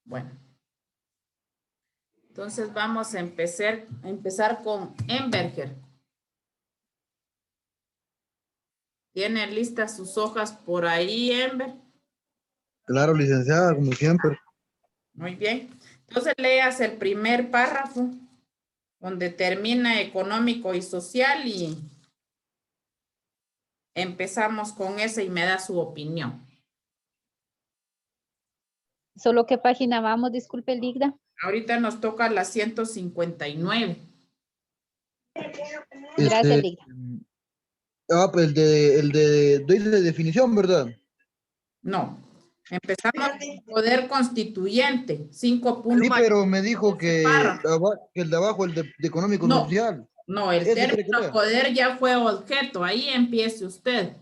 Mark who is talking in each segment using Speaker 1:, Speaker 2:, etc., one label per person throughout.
Speaker 1: Bueno. Entonces vamos a empezar con Emberger. ¿Tiene listas sus hojas por ahí, Ember?
Speaker 2: Claro, licenciada, como siempre.
Speaker 1: Muy bien. Entonces leas el primer párrafo, donde termina económico y social, y empezamos con ese y me da su opinión.
Speaker 3: ¿Solo qué página vamos? Disculpe, Ligda.
Speaker 1: Ahorita nos toca la 159.
Speaker 3: Gracias, Ligda.
Speaker 2: Pues el de definición, ¿verdad?
Speaker 1: No. Empezamos con poder constituyente, 5 puntos.
Speaker 2: Sí, pero me dijo que el de abajo, el de económico
Speaker 1: No,
Speaker 2: social.
Speaker 1: no, el
Speaker 2: ¿Ese quiere que
Speaker 1: término
Speaker 2: lea?
Speaker 1: poder ya fue objeto. Ahí empiece usted.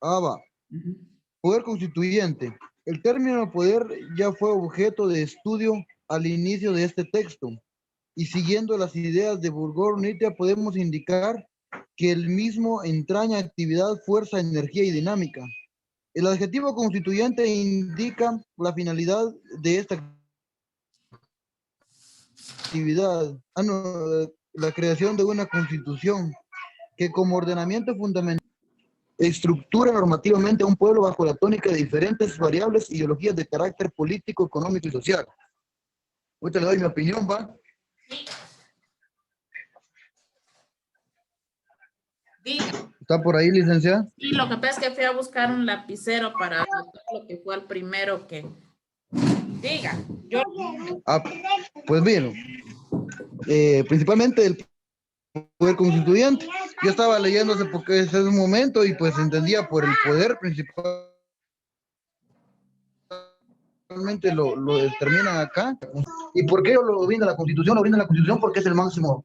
Speaker 2: Va. Poder constituyente. El término poder ya fue objeto de estudio al inicio de este texto. Y siguiendo las ideas de Burgos-Nitia, podemos indicar que el mismo entraña actividad, fuerza, energía y dinámica. El adjetivo constituyente indica la finalidad de esta actividad, la creación de una constitución que como ordenamiento fundamental estructura normativamente a un pueblo bajo la tónica de diferentes variables e ideologías de carácter político, económico y social. Ahorita le doy mi opinión, ¿va?
Speaker 1: Diga.
Speaker 2: ¿Está por ahí, licenciada?
Speaker 1: Sí, lo que pasa es que fui a buscar un lapicero para anotar lo que fue el primero que... Diga. Yo...
Speaker 2: Pues bien, principalmente el poder constituyente. Yo estaba leyendo hace un momento y pues entendía por el poder principalmente lo determinan acá. ¿Y por qué lo brinda la Constitución? Lo brinda la Constitución porque es el máximo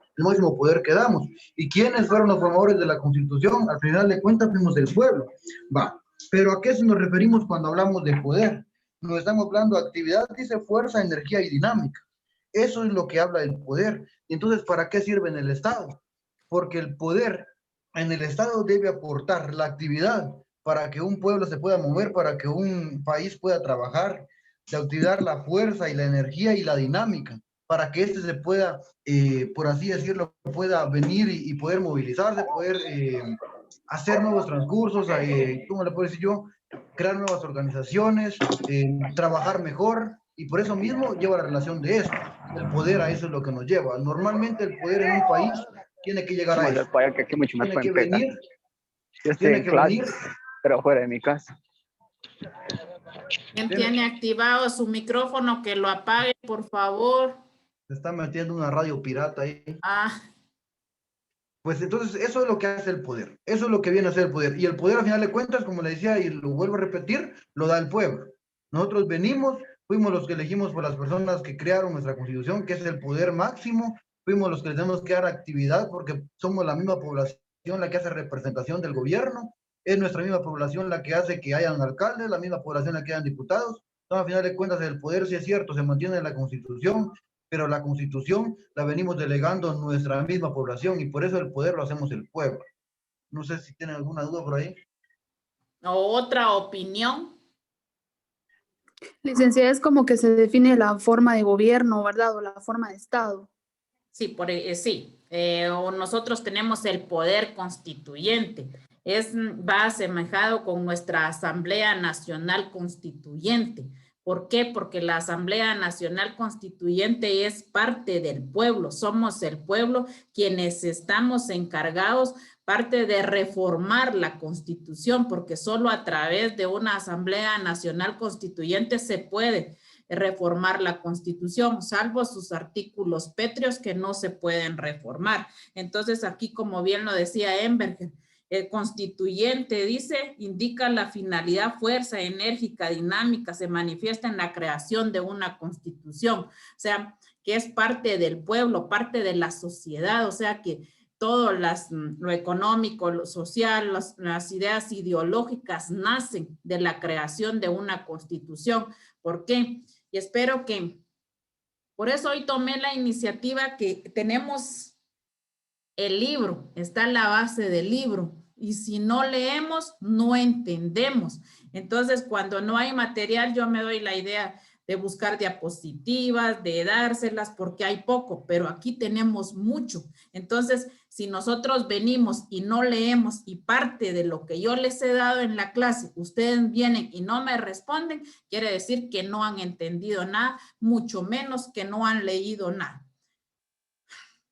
Speaker 2: poder que damos. ¿Y quiénes fueron los formadores de la Constitución? Al final de cuentas fuimos el pueblo. Va. Pero ¿a qué nos referimos cuando hablamos de poder? Nos estamos hablando de actividad, dice fuerza, energía y dinámica. Eso es lo que habla del poder. Y entonces, ¿para qué sirve en el Estado? Porque el poder en el Estado debe aportar la actividad para que un pueblo se pueda mover, para que un país pueda trabajar, de activar la fuerza y la energía y la dinámica, para que éste se pueda, por así decirlo, pueda venir y poder movilizarse, poder hacer nuevos transcursos, ¿cómo le puedo decir yo? Crear nuevas organizaciones, trabajar mejor, y por eso mismo lleva la relación de eso. El poder a eso es lo que nos lleva. Normalmente el poder en un país tiene que llegar a eso. Tiene que venir,
Speaker 4: Yo estoy en clase, pero fuera de mi casa.
Speaker 1: ¿Quién tiene activado su micrófono? Que lo apague, por favor.
Speaker 2: Se está metiendo una radio pirata ahí. Pues entonces eso es lo que hace el poder. Eso es lo que viene a hacer el poder. Y el poder, al final de cuentas, como le decía y lo vuelvo a repetir, lo da el pueblo. Nosotros venimos, fuimos los que elegimos por las personas que crearon nuestra Constitución, que es el poder máximo. Fuimos los que les tenemos que dar actividad porque somos la misma población la que hace representación del gobierno. Es nuestra misma población la que hace que hayan alcaldes, la misma población la que hayan diputados. Entonces, al final de cuentas, el poder, sí es cierto, se mantiene en la Constitución, pero la Constitución la venimos delegando a nuestra misma población y por eso el poder lo hacemos el pueblo. No sé si tienen alguna duda por ahí.
Speaker 1: ¿Otra opinión?
Speaker 5: Licenciada, es como que se define la forma de gobierno, ¿verdad? O la forma de Estado.
Speaker 1: Sí, sí. Nosotros tenemos el poder constituyente. Va asemejado con nuestra Asamblea Nacional Constituyente. ¿Por qué? Porque la Asamblea Nacional Constituyente es parte del pueblo. Somos el pueblo quienes estamos encargados, parte de reformar la Constitución, porque solo a través de una Asamblea Nacional Constituyente se puede reformar la Constitución, salvo sus artículos pétreos que no se pueden reformar. Entonces, aquí, como bien lo decía Emberger, el constituyente dice, indica la finalidad, fuerza enérgica, dinámica, se manifiesta en la creación de una constitución, o sea, que es parte del pueblo, parte de la sociedad, o sea, que todo lo económico, lo social, las ideas ideológicas nacen de la creación de una constitución. ¿Por qué? Y espero que, por eso hoy tomé la iniciativa que tenemos el libro, está la base del libro. Y si no leemos, no entendemos. Entonces, cuando no hay material, yo me doy la idea de buscar diapositivas, de dárselas, porque hay poco, pero aquí tenemos mucho. Entonces, si nosotros venimos y no leemos y parte de lo que yo les he dado en la clase, ustedes vienen y no me responden, quiere decir que no han entendido nada, mucho menos que no han leído nada.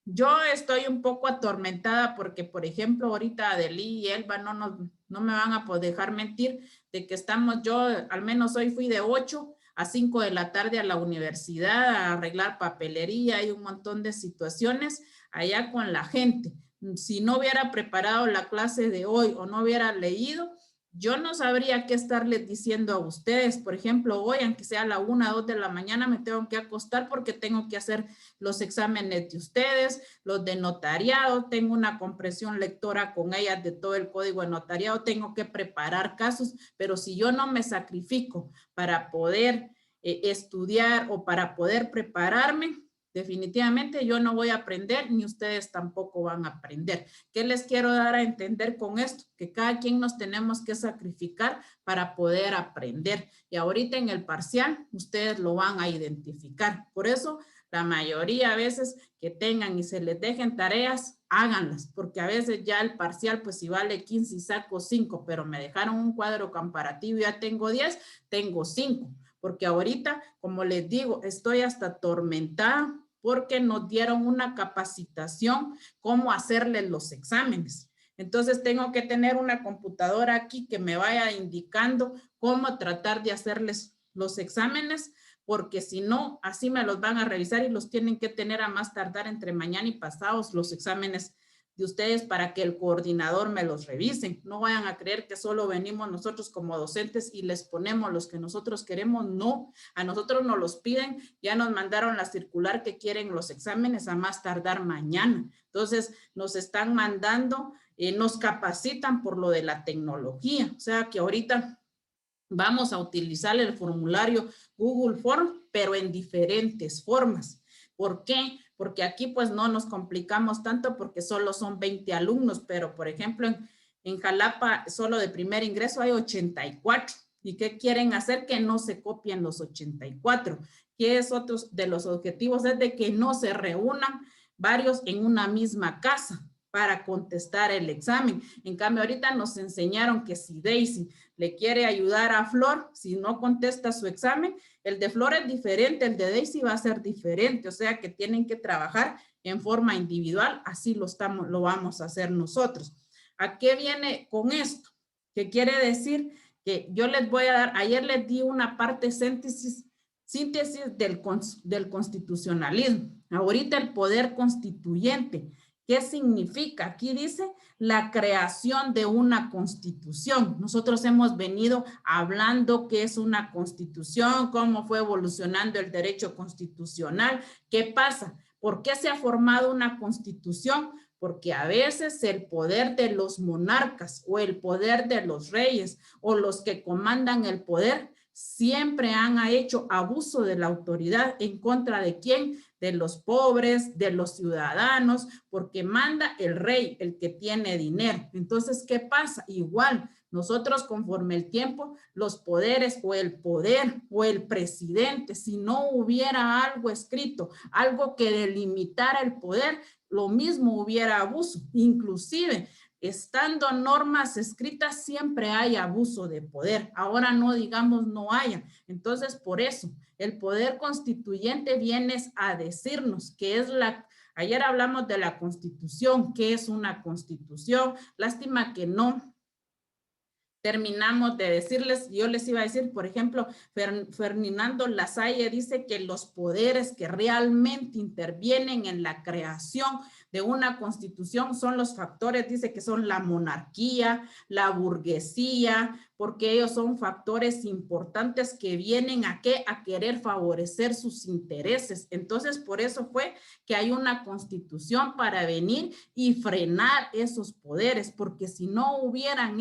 Speaker 1: Yo estoy un poco atormentada porque, por ejemplo, ahorita Adeli y Elba no me van a poder dejar mentir de que yo al menos hoy fui de 8 a 5 de la tarde a la universidad a arreglar papelería y un montón de situaciones allá con la gente. Si no hubiera preparado la clase de hoy o no hubiera leído, yo no sabría qué estarles diciendo a ustedes. Por ejemplo, hoy, aunque sea a la 1 o 2 de la mañana, me tengo que acostar porque tengo que hacer los exámenes de ustedes, los de notariado, tengo una comprensión lectora con ellas de todo el código de notariado, tengo que preparar casos, pero si yo no me sacrifico para poder estudiar o para poder prepararme, definitivamente yo no voy a aprender, ni ustedes tampoco van a aprender. ¿Qué les quiero dar a entender con esto? Que cada quien nos tenemos que sacrificar para poder aprender. Y ahorita en el parcial, ustedes lo van a identificar. Por eso, la mayoría a veces que tengan y se les dejen tareas, háganlas, porque a veces ya el parcial, pues si vale 15 y saco 5, pero me dejaron un cuadro comparativo y ya tengo 10, tengo 5. Porque ahorita, como les digo, estoy hasta atormentada porque nos dieron una capacitación cómo hacerle los exámenes. Entonces tengo que tener una computadora aquí que me vaya indicando cómo tratar de hacerles los exámenes, porque si no, así me los van a revisar y los tienen que tener a más tardar entre mañana y pasados los exámenes de ustedes para que el coordinador me los revise. No vayan a creer que solo venimos nosotros como docentes y les ponemos los que nosotros queremos. No, a nosotros nos los piden, ya nos mandaron la circular que quieren los exámenes a más tardar mañana. Entonces nos están mandando, nos capacitan por lo de la tecnología. O sea que ahorita vamos a utilizar el formulario Google Form, pero en diferentes formas. ¿Por qué? Porque aquí pues no nos complicamos tanto porque solo son 20 alumnos, pero por ejemplo en Jalapa solo de primer ingreso hay 84. ¿Y qué quieren hacer? Que no se copien los 84. Que es otro de los objetivos, es de que no se reúnan varios en una misma casa para contestar el examen. En cambio, ahorita nos enseñaron que si Daisy le quiere ayudar a Flor, si no contesta su examen, el de Flor es diferente, el de Daisy va a ser diferente, o sea que tienen que trabajar en forma individual, así lo vamos a hacer nosotros. ¿A qué viene con esto? ¿Qué quiere decir? Que yo les voy a dar, ayer les di una parte síntesis del constitucionalismo, ahorita el poder constituyente. ¿Qué significa? Aquí dice la creación de una constitución. Nosotros hemos venido hablando qué es una constitución, cómo fue evolucionando el derecho constitucional. ¿Qué pasa? ¿Por qué se ha formado una constitución? Porque a veces el poder de los monarcas o el poder de los reyes o los que comandan el poder siempre han hecho abuso de la autoridad en contra de quién, de los pobres, de los ciudadanos, porque manda el rey, el que tiene dinero. Entonces, ¿qué pasa? Igual, nosotros conforme el tiempo, los poderes o el poder o el presidente, si no hubiera algo escrito, algo que delimitara el poder, lo mismo hubiera abuso, inclusive estando normas escritas, siempre hay abuso de poder. Ahora no digamos no haya. Entonces, por eso, el poder constituyente viene a decirnos que es ayer hablamos de la Constitución, ¿qué es una Constitución? Lástima que no terminamos de decirles, yo les iba a decir, por ejemplo, Ferdinando Lasalle dice que los poderes que realmente intervienen en la creación de una constitución son los factores, dice que son la monarquía, la burguesía, porque ellos son factores importantes que vienen a querer favorecer sus intereses. Entonces, por eso fue que hay una constitución para venir y frenar esos poderes, porque si no hubieran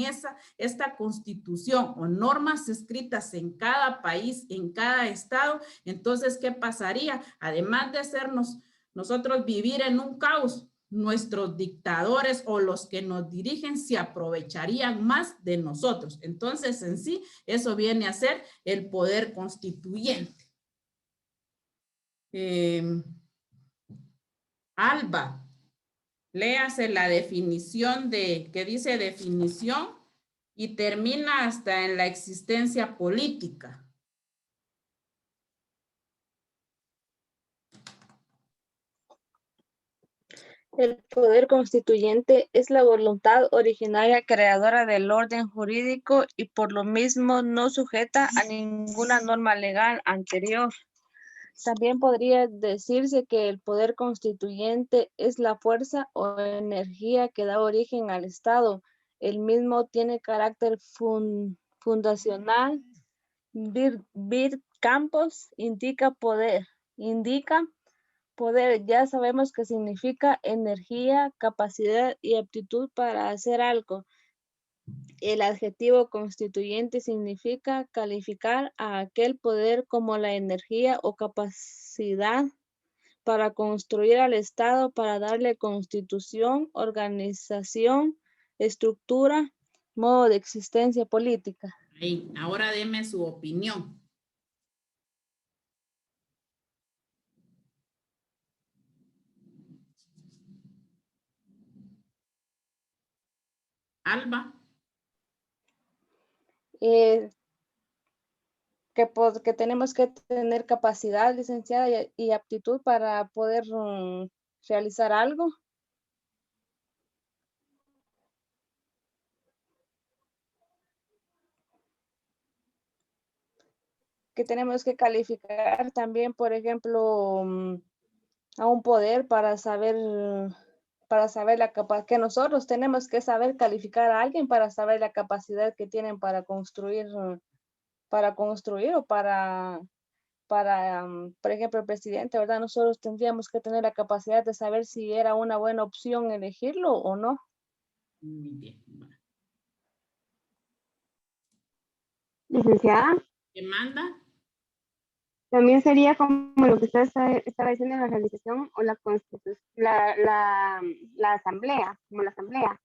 Speaker 1: esta constitución o normas escritas en cada país, en cada estado, entonces, ¿qué pasaría? Además de hacernos nosotros vivir en un caos, nuestros dictadores o los que nos dirigen se aprovecharían más de nosotros. Entonces, en sí, eso viene a ser el poder constituyente. Alba, léase la definición que dice definición y termina hasta en la existencia política.
Speaker 6: El poder constituyente es la voluntad originaria creadora del orden jurídico y por lo mismo no sujeta a ninguna norma legal anterior. También podría decirse que el poder constituyente es la fuerza o energía que da origen al Estado. El mismo tiene carácter fundacional. Vir campos indica poder. Ya sabemos que significa energía, capacidad y aptitud para hacer algo. El adjetivo constituyente significa calificar a aquel poder como la energía o capacidad para construir al Estado, para darle constitución, organización, estructura, modo de existencia política.
Speaker 1: Ahí, ahora deme su opinión. Alba.
Speaker 6: Que tenemos que tener capacidad, licenciada, y aptitud para poder realizar algo. Que tenemos que calificar también, por ejemplo, a un poder para saber la capacidad, que nosotros tenemos que saber calificar a alguien para saber la capacidad que tienen para construir o para, por ejemplo, el presidente, ¿verdad? Nosotros tendríamos que tener la capacidad de saber si era una buena opción elegirlo o no.
Speaker 1: Muy bien.
Speaker 7: Licenciada.
Speaker 1: ¿Qué manda?
Speaker 7: También sería como lo que usted estaba diciendo en la realización o la constitución, la asamblea, como la asamblea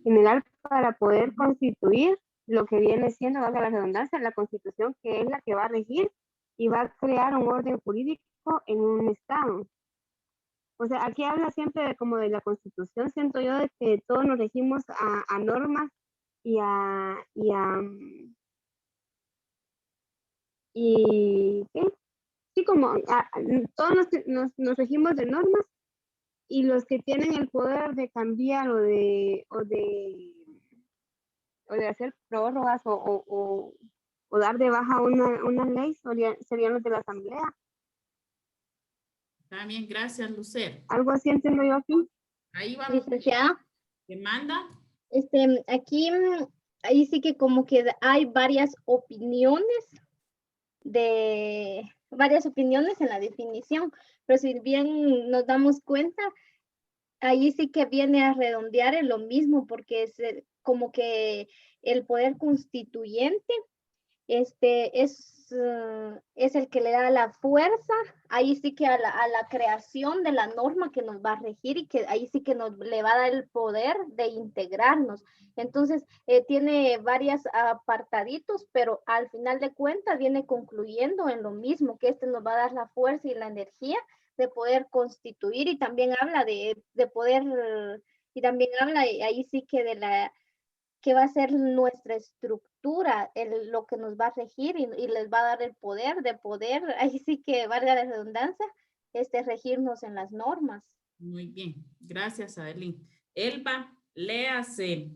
Speaker 7: general para poder constituir lo que viene siendo, valga la redundancia, la constitución, que es la que va a regir y va a crear un orden jurídico en un estado. O sea, aquí habla siempre como de la constitución, siento yo de que todos nos regimos a normas y ¿qué? Sí, como todos nos regimos de normas y los que tienen el poder de cambiar o de hacer prórrogas o dar de baja una ley serían los de la asamblea.
Speaker 1: Está bien, gracias, Lucero.
Speaker 7: Algo así entiendo yo aquí.
Speaker 1: Ahí vamos.
Speaker 3: Licenciada.
Speaker 1: ¿Qué manda?
Speaker 3: Aquí, ahí sí que como que hay varias opiniones en la definición, pero si bien nos damos cuenta, ahí sí que viene a redondear en lo mismo, porque es como que el poder constituyente es el que le da la fuerza, ahí sí que a la creación de la norma que nos va a regir y que ahí sí que le va a dar el poder de integrarnos. Entonces, tiene varios apartaditos, pero al final de cuentas viene concluyendo en lo mismo, que nos va a dar la fuerza y la energía de poder constituir, y también habla de poder, y también habla ahí sí que de la que va a ser nuestra estructura, lo que nos va a regir y les va a dar el poder de poder, ahí sí que valga la redundancia, regirnos en las normas.
Speaker 1: Muy bien, gracias, Adeline. Elba, léase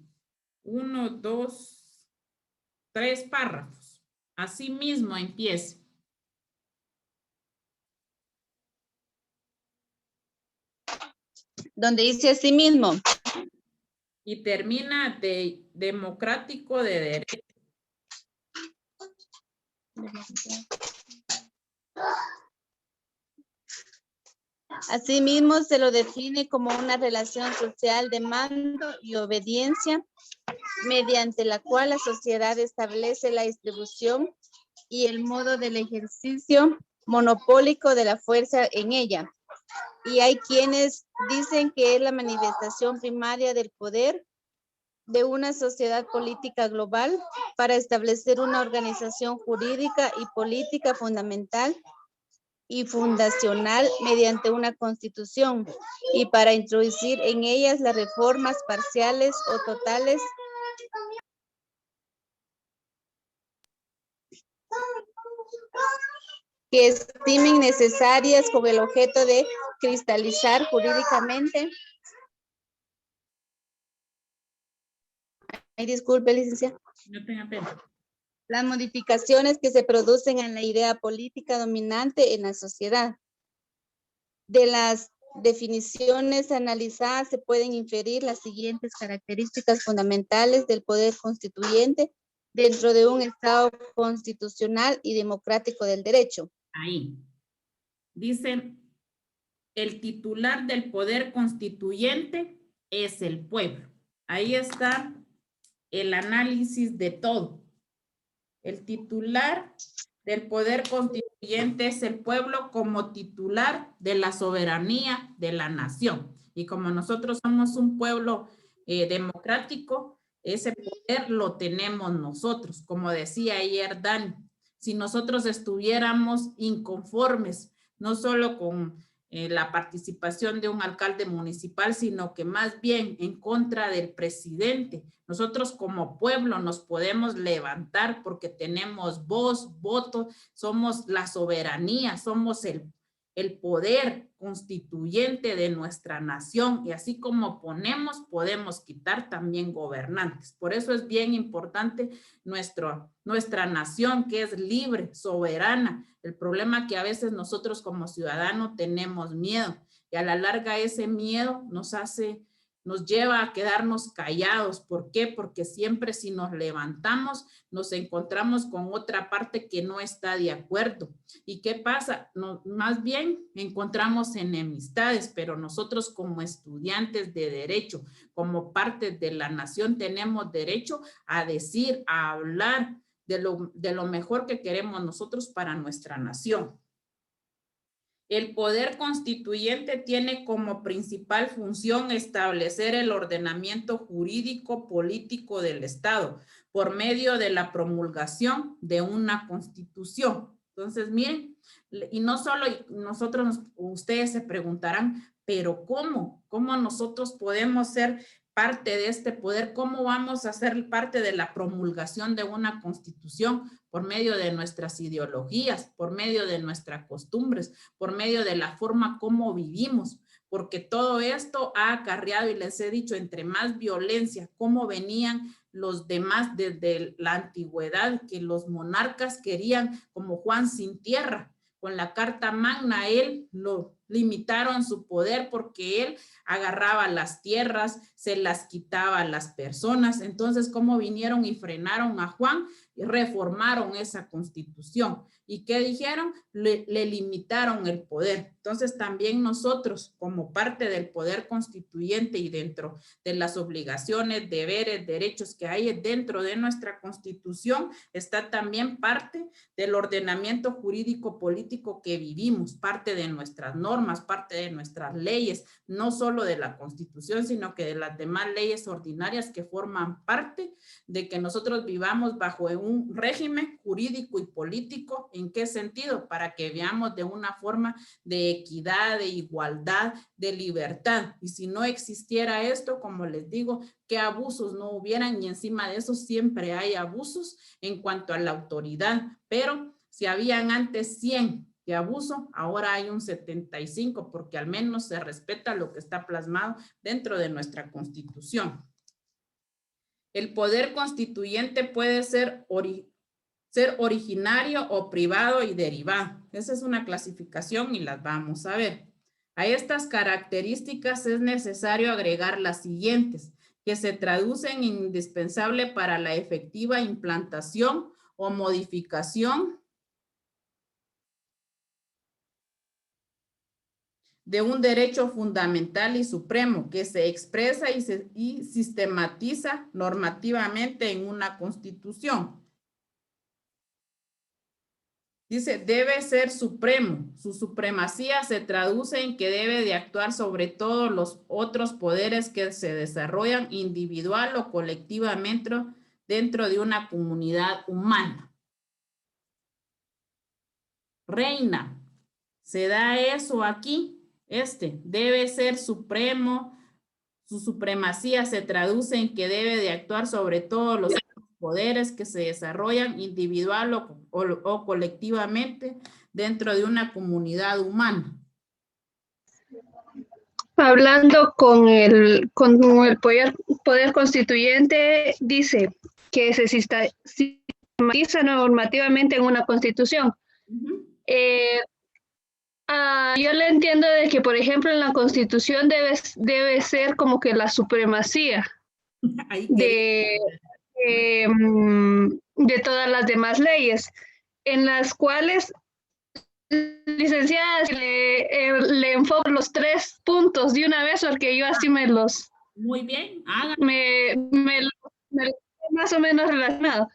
Speaker 1: 1, 2, 3 párrafos. Así mismo empiece.
Speaker 6: Donde dice así mismo.
Speaker 1: Y termina de democrático de derecho.
Speaker 6: Asimismo, se lo define como una relación social de mando y obediencia, mediante la cual la sociedad establece la distribución y el modo del ejercicio monopólico de la fuerza en ella. Y hay quienes dicen que es la manifestación primaria del poder de una sociedad política global para establecer una organización jurídica y política fundamental y fundacional mediante una constitución y para introducir en ellas las reformas parciales o totales que estimen necesarias con el objeto de cristalizar jurídicamente. Ay, disculpe, licenciada.
Speaker 1: No tenga pena.
Speaker 6: Las modificaciones que se producen en la idea política dominante en la sociedad. De las definiciones analizadas se pueden inferir las siguientes características fundamentales del poder constituyente dentro de un Estado constitucional y democrático del derecho.
Speaker 1: Ahí. Dicen, el titular del poder constituyente es el pueblo. Ahí está el análisis de todo. El titular del poder constituyente es el pueblo como titular de la soberanía de la nación. Y como nosotros somos un pueblo democrático, ese poder lo tenemos nosotros. Como decía ayer Dani, si nosotros estuviéramos inconformes, no solo con la participación de un alcalde municipal, sino que más bien en contra del presidente, nosotros como pueblo nos podemos levantar porque tenemos voz, voto, somos la soberanía, somos el poder constituyente de nuestra nación, y así como ponemos, podemos quitar también gobernantes. Por eso es bien importante nuestra nación, que es libre, soberana. El problema que a veces nosotros como ciudadanos tenemos miedo, y a la larga ese miedo nos lleva a quedarnos callados. ¿Por qué? Porque siempre si nos levantamos, nos encontramos con otra parte que no está de acuerdo. ¿Y qué pasa? Más bien encontramos enemistades, pero nosotros como estudiantes de derecho, como parte de la nación, tenemos derecho a decir, a hablar de lo mejor que queremos nosotros para nuestra nación. El poder constituyente tiene como principal función establecer el ordenamiento jurídico político del Estado por medio de la promulgación de una constitución. Entonces, miren, y no solo nosotros, ustedes se preguntarán, pero ¿cómo? ¿Cómo nosotros podemos ser parte de este poder? ¿Cómo vamos a ser parte de la promulgación de una constitución? Por medio de nuestras ideologías, por medio de nuestras costumbres, por medio de la forma como vivimos, porque todo esto ha acarreado, y les he dicho, entre más violencia, cómo venían los demás desde la antigüedad, que los monarcas querían, como Juan sin tierra, con la Carta Magna, él lo limitaron su poder porque él agarraba las tierras, se las quitaba a las personas. Entonces, ¿cómo vinieron y frenaron a Juan? Y reformaron esa constitución. ¿Y qué dijeron? Le limitaron el poder. Entonces también nosotros, como parte del poder constituyente y dentro de las obligaciones, deberes, derechos que hay dentro de nuestra constitución, está también parte del ordenamiento jurídico político que vivimos, parte de nuestras normas, parte de nuestras leyes, no solo de la constitución, sino que de las demás leyes ordinarias que forman parte de que nosotros vivamos bajo un régimen jurídico y político. ¿En qué sentido? Para que veamos de una forma de equidad, de igualdad, de libertad. Y si no existiera esto, como les digo, ¿qué abusos no hubieran? Y encima de eso siempre hay abusos en cuanto a la autoridad. Pero si habían antes 100 de abuso, ahora hay un 75, porque al menos se respeta lo que está plasmado dentro de nuestra Constitución. El poder constituyente puede ser originario o privado y derivado. Esa es una clasificación y las vamos a ver. A estas características es necesario agregar las siguientes, que se traducen en indispensable para la efectiva implantación o modificación de un derecho fundamental y supremo que se expresa y sistematiza normativamente en una constitución. Dice, debe ser supremo. Su supremacía se traduce en que debe de actuar sobre todos los otros poderes que se desarrollan individual o colectivamente dentro de una comunidad humana. Reina Se da eso aquí, debe ser supremo, su supremacía se traduce en que debe de actuar sobre todos los poderes que se desarrollan individual o colectivamente dentro de una comunidad humana.
Speaker 8: Hablando con el poder constituyente, dice que se sistematiza normativamente en una constitución. Yo le entiendo de que, por ejemplo, en la constitución debe ser como que la supremacía de todas las demás leyes, en las cuales, licenciada, le enfoco los 3 puntos de una vez, porque yo así me los...
Speaker 1: Muy bien,
Speaker 8: me más o menos relacionado.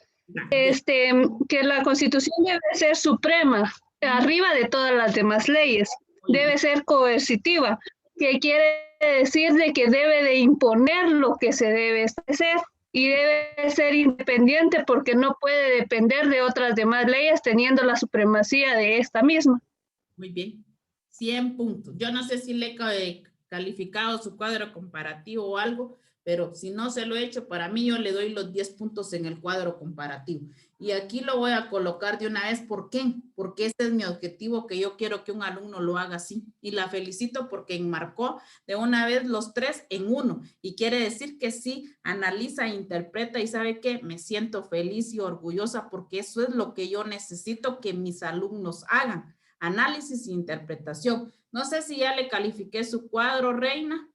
Speaker 8: Que la Constitución debe ser suprema, arriba de todas las demás leyes, debe ser coercitiva, que quiere decir de que debe de imponer lo que se debe hacer y debe ser independiente porque no puede depender de otras demás leyes teniendo la supremacía de esta misma.
Speaker 1: Muy bien, 100 puntos. Yo no sé si le he calificado su cuadro comparativo o algo, pero si no se lo he hecho, para mí yo le doy los 10 puntos en el cuadro comparativo. Y aquí lo voy a colocar de una vez. ¿Por qué? Porque este es mi objetivo, que yo quiero que un alumno lo haga así. Y la felicito porque enmarcó de una vez los 3 en 1. Y quiere decir que sí, analiza, interpreta y sabe que me siento feliz y orgullosa porque eso es lo que yo necesito que mis alumnos hagan. Análisis e interpretación. No sé si ya le califiqué su cuadro, Reina.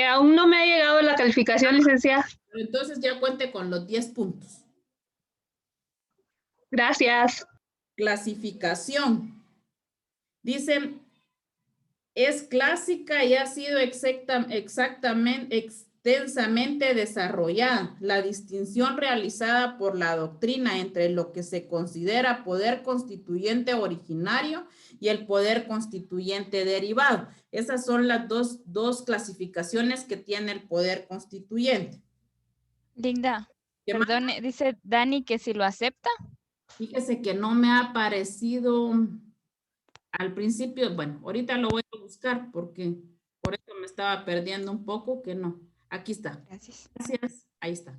Speaker 8: Aún no me ha llegado la calificación, licenciada.
Speaker 1: Entonces ya cuente con los 10 puntos.
Speaker 8: Gracias.
Speaker 1: Clasificación. Dice, es clásica y ha sido extensamente desarrollada. La distinción realizada por la doctrina entre lo que se considera poder constituyente originario y el poder constituyente derivado. Esas son las dos clasificaciones que tiene el poder constituyente.
Speaker 9: Linda, perdón, dice Dani que si lo acepta.
Speaker 1: Fíjese que no me ha aparecido al principio. Bueno, ahorita lo voy a buscar porque por eso me estaba perdiendo un poco, que no. Aquí está.
Speaker 9: Gracias.
Speaker 1: Gracias. Ahí está.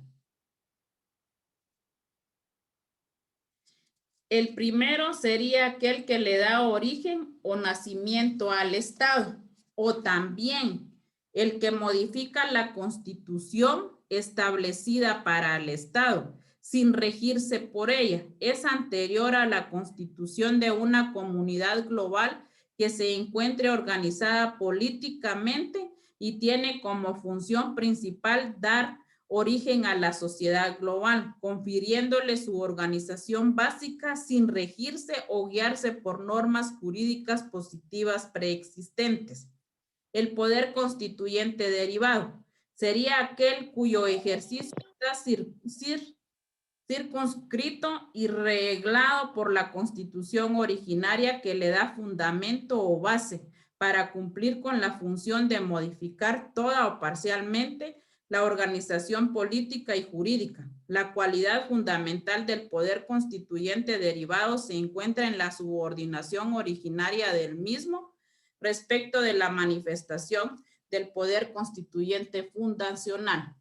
Speaker 1: El primero sería aquel que le da origen o nacimiento al Estado, o también el que modifica la Constitución establecida para el Estado, sin regirse por ella. Es anterior a la constitución de una comunidad global que se encuentre organizada políticamente y tiene como función principal dar origen a la sociedad global, confiriéndole su organización básica sin regirse o guiarse por normas jurídicas positivas preexistentes. El poder constituyente derivado sería aquel cuyo ejercicio está circunscrito y reglado por la Constitución originaria que le da fundamento o base para cumplir con la función de modificar toda o parcialmente la organización política y jurídica. La cualidad fundamental del poder constituyente derivado se encuentra en la subordinación originaria del mismo respecto de la manifestación del poder constituyente fundacional.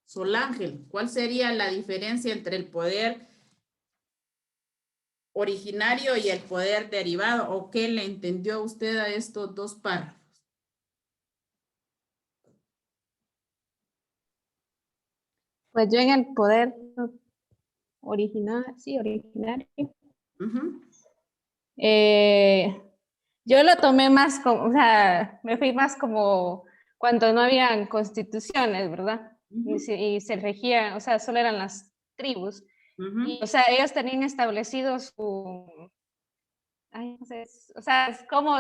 Speaker 1: Solángel, ¿cuál sería la diferencia entre el poder originario y el poder derivado? ¿O qué le entendió usted a estos dos párrafos?
Speaker 7: Pues yo en el poder originario, yo lo tomé más como, o sea, me fui más como cuando no habían constituciones, ¿verdad? Y se regía, o sea, solo eran las tribus. Y, o sea, ellos tenían establecido su, o sea, es como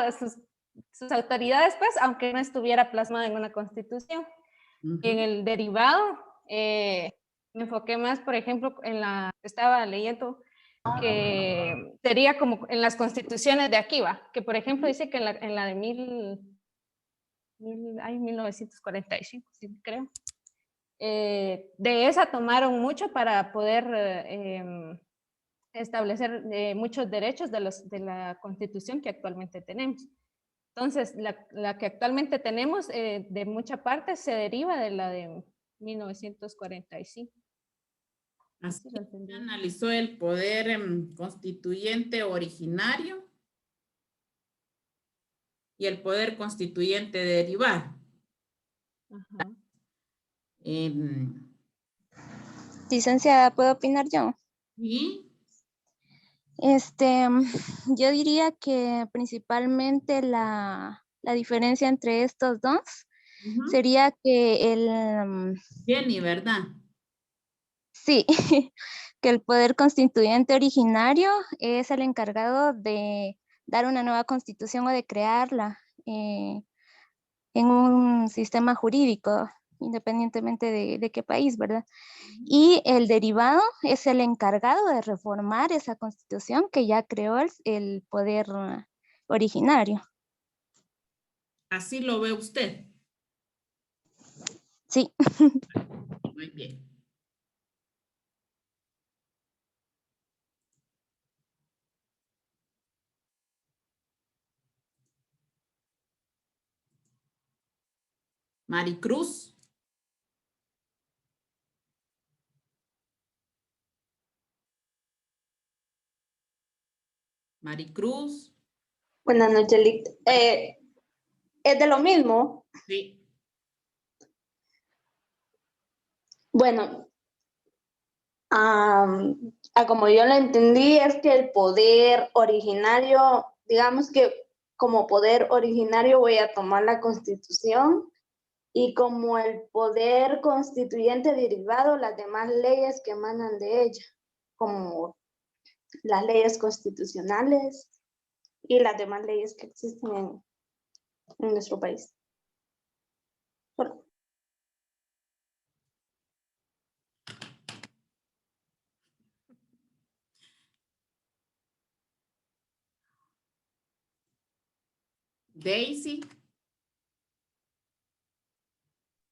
Speaker 7: sus autoridades, pues, aunque no estuviera plasmado en una constitución. Y en el derivado, me enfoqué más, por ejemplo, estaba leyendo que sería como en las constituciones de aquí, ¿va? Que por ejemplo dice que en la de 1945, sí, creo. De esa tomaron mucho para poder
Speaker 10: establecer muchos derechos de la Constitución que actualmente tenemos. Entonces, la que actualmente tenemos de mucha parte se deriva de la de 1945.
Speaker 1: Así se analizó el poder constituyente originario y el poder constituyente derivado.
Speaker 10: Ajá.
Speaker 11: Licenciada, ¿puedo opinar yo?
Speaker 1: ¿Sí?
Speaker 11: Yo diría que principalmente la diferencia entre estos dos sería que
Speaker 1: Jenny, ¿verdad?
Speaker 11: Sí, que el poder constituyente originario es el encargado de dar una nueva constitución o de crearla en un sistema jurídico, independientemente de qué país, ¿verdad? Y el derivado es el encargado de reformar esa constitución que ya creó el poder originario.
Speaker 1: ¿Así lo ve usted?
Speaker 11: Sí.
Speaker 1: Muy bien. Maricruz. Maricruz.
Speaker 12: Buenas noches, Lic. ¿Es de lo mismo?
Speaker 1: Sí.
Speaker 12: Bueno, como yo lo entendí, es que el poder originario, digamos que como poder originario voy a tomar la Constitución y como el poder constituyente derivado, las demás leyes que emanan de ella, como las leyes constitucionales y las demás leyes que existen en nuestro país. Bueno.
Speaker 1: Daisy.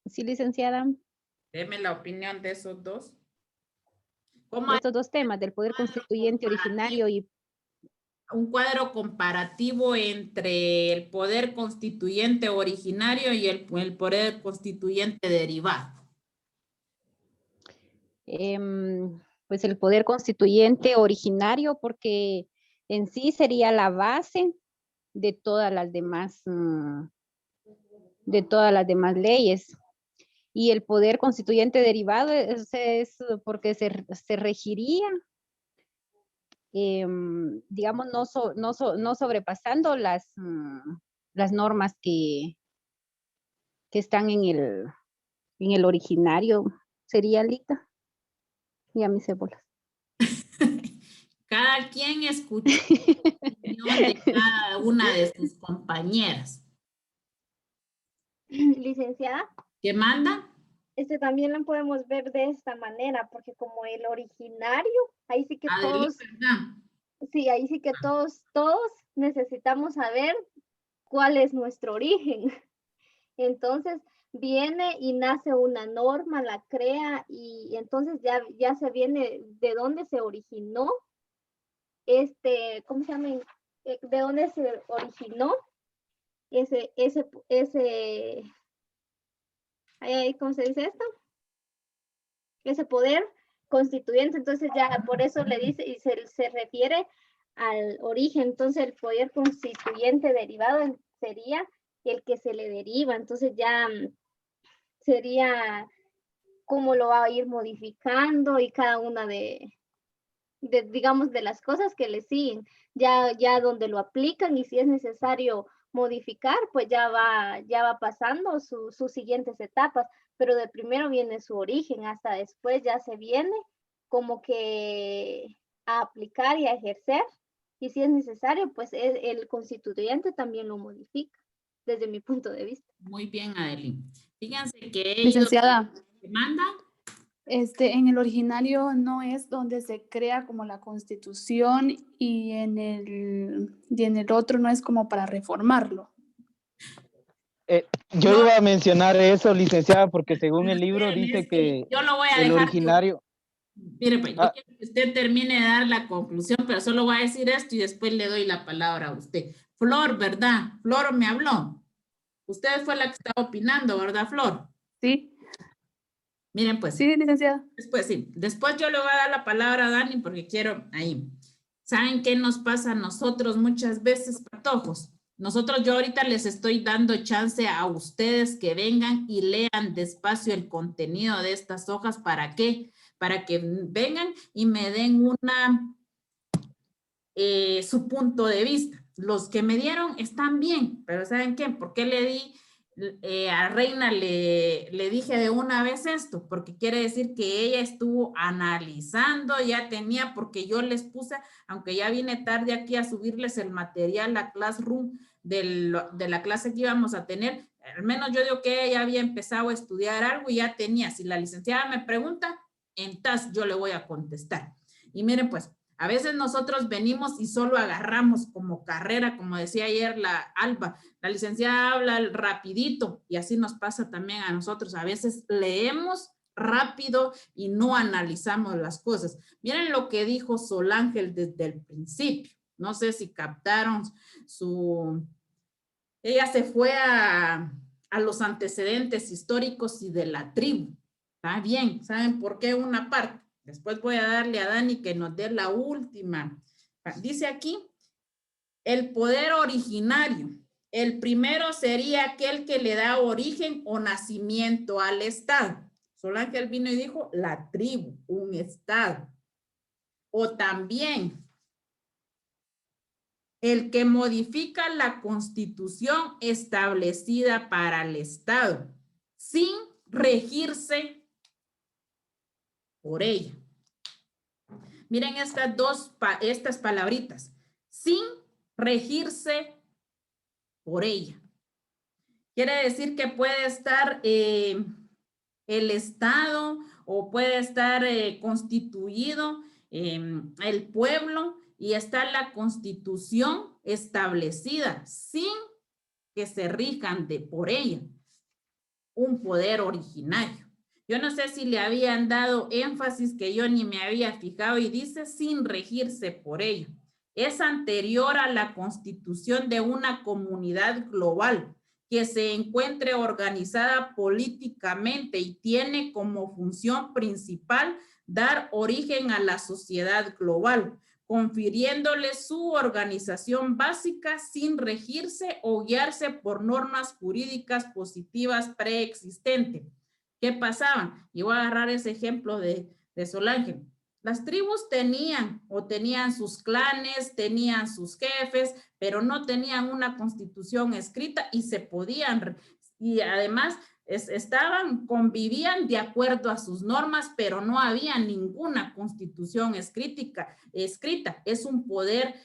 Speaker 13: Sí, licenciada.
Speaker 1: Deme la opinión de esos dos.
Speaker 13: De estos dos temas, del poder constituyente originario y...
Speaker 1: Un cuadro comparativo entre el poder constituyente originario y el poder constituyente derivado.
Speaker 13: Pues el poder constituyente originario, porque en sí sería la base de todas las demás leyes. Y el poder constituyente derivado es porque se regiría, digamos, no sobrepasando las normas que están en el originario. ¿Sería, Lita? Y a mis cebolas.
Speaker 1: Cada quien escucha la opinión de cada una de sus compañeras.
Speaker 3: Licenciada.
Speaker 1: ¿Qué manda?
Speaker 3: También lo podemos ver de esta manera, porque como el originario, ahí sí que todos, sí, ahí sí que todos necesitamos saber cuál es nuestro origen. Entonces, viene y nace una norma, la crea, y entonces ya se viene de dónde se originó, ¿cómo se llama? De dónde se originó ¿cómo se dice esto? Ese poder constituyente. Entonces ya por eso le dice y se refiere al origen. Entonces el poder constituyente derivado sería el que se le deriva. Entonces ya sería cómo lo va a ir modificando y cada una digamos, de las cosas que le siguen, ya donde lo aplican, y si es necesario modificar, pues ya va pasando sus siguientes etapas, pero de primero viene su origen, hasta después ya se viene como que a aplicar y a ejercer, y si es necesario, pues el constituyente también lo modifica, desde mi punto de vista.
Speaker 1: Muy bien, Adeline. Fíjense que
Speaker 5: licenciada,
Speaker 1: ¿manda?
Speaker 5: En el originario no es donde se crea como la Constitución, y en el otro no es como para reformarlo.
Speaker 14: Yo iba a mencionar eso, licenciada, porque según el libro dice que
Speaker 1: yo lo voy a
Speaker 14: el
Speaker 1: dejar
Speaker 14: originario...
Speaker 1: Mire, pues yo quiero que usted termine de dar la conclusión, pero solo voy a decir esto y después le doy la palabra a usted. Flor, ¿verdad? Flor me habló. Usted fue la que estaba opinando, ¿verdad, Flor?
Speaker 5: Sí.
Speaker 1: Miren, pues.
Speaker 5: Sí, licenciada.
Speaker 1: Después, sí. Después yo le voy a dar la palabra a Dani porque quiero ahí. ¿Saben qué nos pasa a nosotros muchas veces, patojos? Nosotros, yo ahorita les estoy dando chance a ustedes que vengan y lean despacio el contenido de estas hojas. ¿Para qué? Para que vengan y me den su punto de vista. Los que me dieron están bien, pero ¿saben qué? ¿Por qué le di a Reina le dije de una vez esto? Porque quiere decir que ella estuvo analizando, ya tenía, porque yo les puse, aunque ya vine tarde aquí a subirles el material, la Classroom de la clase que íbamos a tener, al menos yo digo que ella había empezado a estudiar algo y ya tenía. Si la licenciada me pregunta, entonces yo le voy a contestar. Y miren, pues, a veces nosotros venimos y solo agarramos como carrera, como decía ayer la Alba, la licenciada habla rapidito y así nos pasa también a nosotros. A veces leemos rápido y no analizamos las cosas. Miren lo que dijo Solángel desde el principio. No sé si captaron ella se fue a los antecedentes históricos y de la tribu. Está bien, ¿saben por qué una parte? Después voy a darle a Dani que nos dé la última. Dice aquí, el poder originario. El primero sería aquel que le da origen o nacimiento al Estado. Solángel vino y dijo, la tribu, un Estado. O también, el que modifica la constitución establecida para el Estado, sin regirse por ella. Miren estas palabritas, sin regirse por ella. Quiere decir que puede estar el Estado o puede estar constituido el pueblo y está la constitución establecida sin que se rijan por ella. Un poder originario. Yo no sé si le habían dado énfasis que yo ni me había fijado y dice sin regirse por ello. Es anterior a la constitución de una comunidad global que se encuentre organizada políticamente y tiene como función principal dar origen a la sociedad global, confiriéndole su organización básica sin regirse o guiarse por normas jurídicas positivas preexistentes. ¿Qué pasaban? Y voy a agarrar ese ejemplo de Solángel. Las tribus tenían sus clanes, tenían sus jefes, pero no tenían una constitución escrita y se podían, y además convivían de acuerdo a sus normas, pero no había ninguna constitución escrita. Es un poder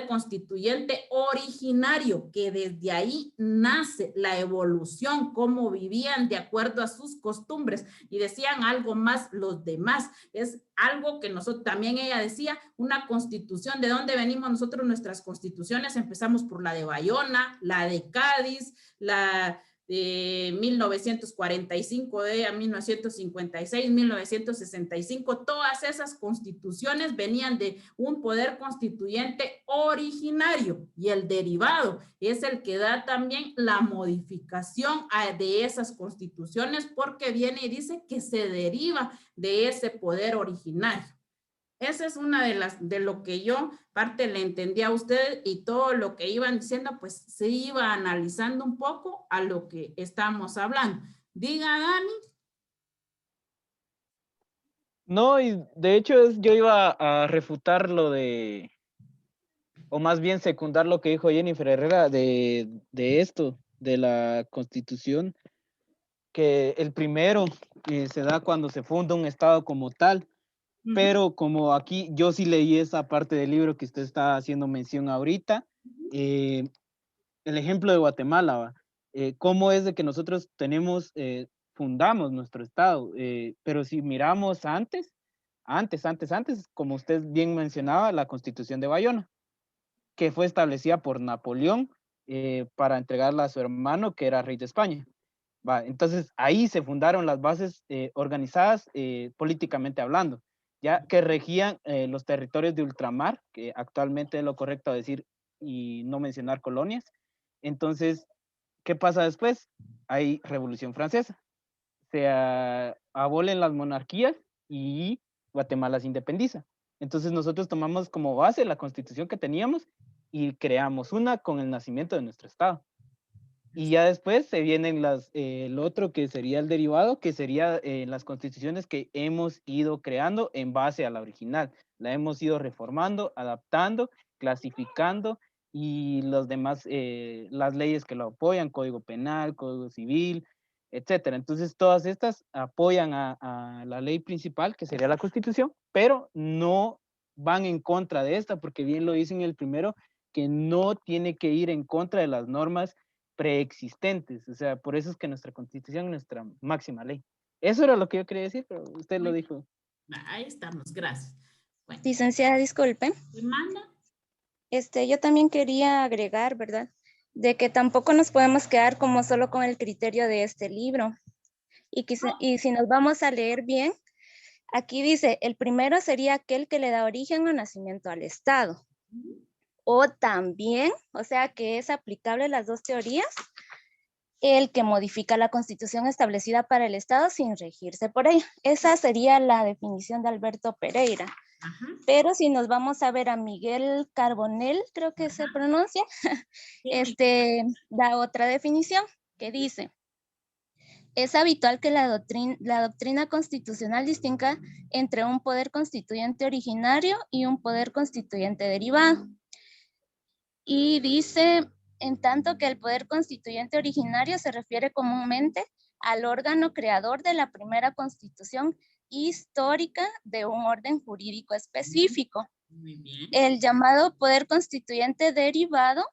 Speaker 1: constituyente originario, que desde ahí nace la evolución, cómo vivían de acuerdo a sus costumbres y decían algo más los demás. Es algo que nosotros, también ella decía, una constitución. ¿De dónde venimos nosotros? Nuestras constituciones, empezamos por la de Bayona, la de Cádiz, la de 1945, de 1956, 1965, todas esas constituciones venían de un poder constituyente originario y el derivado es el que da también la modificación de esas constituciones porque viene y dice que se deriva de ese poder originario. Esa es una de lo que yo parte le entendí a usted y todo lo que iban diciendo, pues se iba analizando un poco a lo que estamos hablando. Diga, Dani.
Speaker 14: No, y de hecho yo iba a refutar o más bien secundar lo que dijo Jennifer Herrera de esto, de la Constitución, que el primero se da cuando se funda un Estado como tal. Pero como aquí yo sí leí esa parte del libro que usted está haciendo mención ahorita, el ejemplo de Guatemala, cómo es de que nosotros fundamos nuestro Estado, pero si miramos antes, como usted bien mencionaba, la Constitución de Bayona, que fue establecida por Napoleón para entregarla a su hermano, que era rey de España. Entonces ahí se fundaron las bases organizadas políticamente hablando. ya que regían los territorios de ultramar, que actualmente es lo correcto decir y no mencionar colonias. Entonces, ¿qué pasa después? Hay Revolución Francesa. Se abolen las monarquías y Guatemala se independiza. Entonces nosotros tomamos como base la constitución que teníamos y creamos una con el nacimiento de nuestro estado. Y ya después se vienen lo otro que sería el derivado, que sería las constituciones que hemos ido creando en base a la original. La hemos ido reformando, adaptando, clasificando y los demás, las leyes que lo apoyan, Código Penal, Código Civil, etcétera. Entonces todas estas apoyan a la ley principal, que sería la Constitución, pero no van en contra de esta, porque bien lo dicen el primero, que no tiene que ir en contra de las normas preexistentes. O sea, por eso es que nuestra Constitución es nuestra máxima ley. Eso era lo que yo quería decir, pero usted lo dijo.
Speaker 1: Ahí estamos, gracias. Bueno.
Speaker 11: Licenciada, disculpe.
Speaker 1: ¿Me manda?
Speaker 11: Yo también quería agregar, ¿verdad?, de que tampoco nos podemos quedar como solo con el criterio de este libro. Y si nos vamos a leer bien, aquí dice, el primero sería aquel que le da origen o nacimiento al Estado. O también, o sea que es aplicable las dos teorías, el que modifica la Constitución establecida para el Estado sin regirse por ella. Esa sería la definición de Alberto Pereira. Ajá. Pero si nos vamos a ver a Miguel Carbonell, creo que se pronuncia, da otra definición que dice, es habitual que la doctrina constitucional distinga entre un poder constituyente originario y un poder constituyente derivado. Y dice, en tanto que el poder constituyente originario se refiere comúnmente al órgano creador de la primera constitución histórica de un orden jurídico específico. Muy bien. El llamado poder constituyente derivado,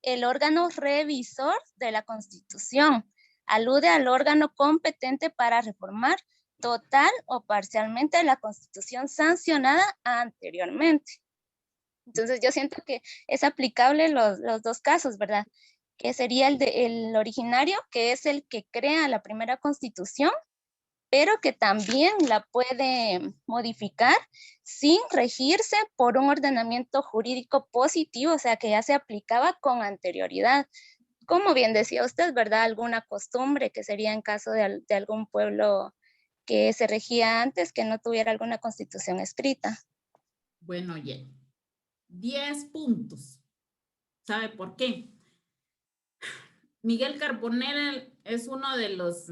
Speaker 11: el órgano revisor de la Constitución, alude al órgano competente para reformar total o parcialmente la Constitución sancionada anteriormente. Entonces yo siento que es aplicable los dos casos, ¿verdad? Que sería el originario, que es el que crea la primera Constitución, pero que también la puede modificar sin regirse por un ordenamiento jurídico positivo, o sea, que ya se aplicaba con anterioridad. Como bien decía usted, ¿verdad? Alguna costumbre que sería en caso de algún pueblo que se regía antes, que no tuviera alguna constitución escrita.
Speaker 1: Bueno, Jenny, 10 puntos. ¿Sabe por qué? Miguel Carbonell es uno de los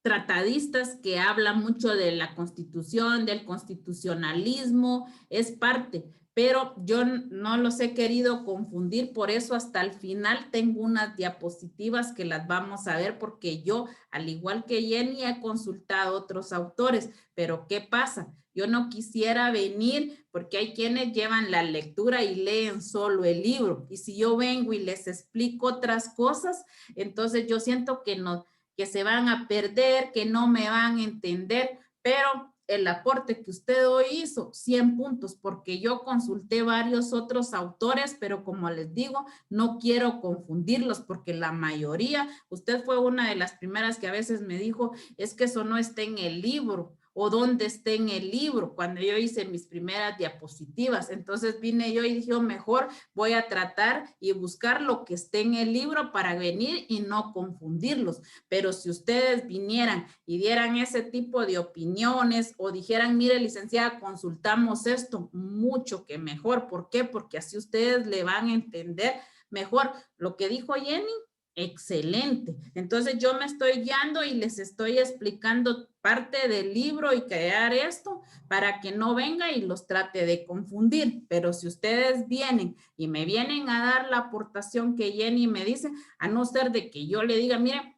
Speaker 1: tratadistas que habla mucho de la Constitución, del constitucionalismo, es parte, pero yo no los he querido confundir, por eso hasta el final tengo unas diapositivas que las vamos a ver, porque yo, al igual que Jenny, he consultado a otros autores, pero ¿qué pasa? Yo no quisiera venir porque hay quienes llevan la lectura y leen solo el libro, y si yo vengo y les explico otras cosas, entonces yo siento que se van a perder, que no me van a entender, pero el aporte que usted hoy hizo, 100 puntos, porque yo consulté varios otros autores, pero como les digo, no quiero confundirlos, porque la mayoría, usted fue una de las primeras que a veces me dijo, es que eso no está en el libro, o dónde está en el libro, cuando yo hice mis primeras diapositivas. Entonces vine yo y dije, mejor voy a tratar y buscar lo que esté en el libro para venir y no confundirlos. Pero si ustedes vinieran y dieran ese tipo de opiniones o dijeran, mire, licenciada, consultamos esto, mucho que mejor. ¿Por qué? Porque así ustedes le van a entender mejor. Lo que dijo Jenny, excelente. Entonces yo me estoy guiando y les estoy explicando parte del libro y crear esto para que no venga y los trate de confundir. Pero si ustedes vienen y me vienen a dar la aportación que Jenny me dice, a no ser de que yo le diga, mire,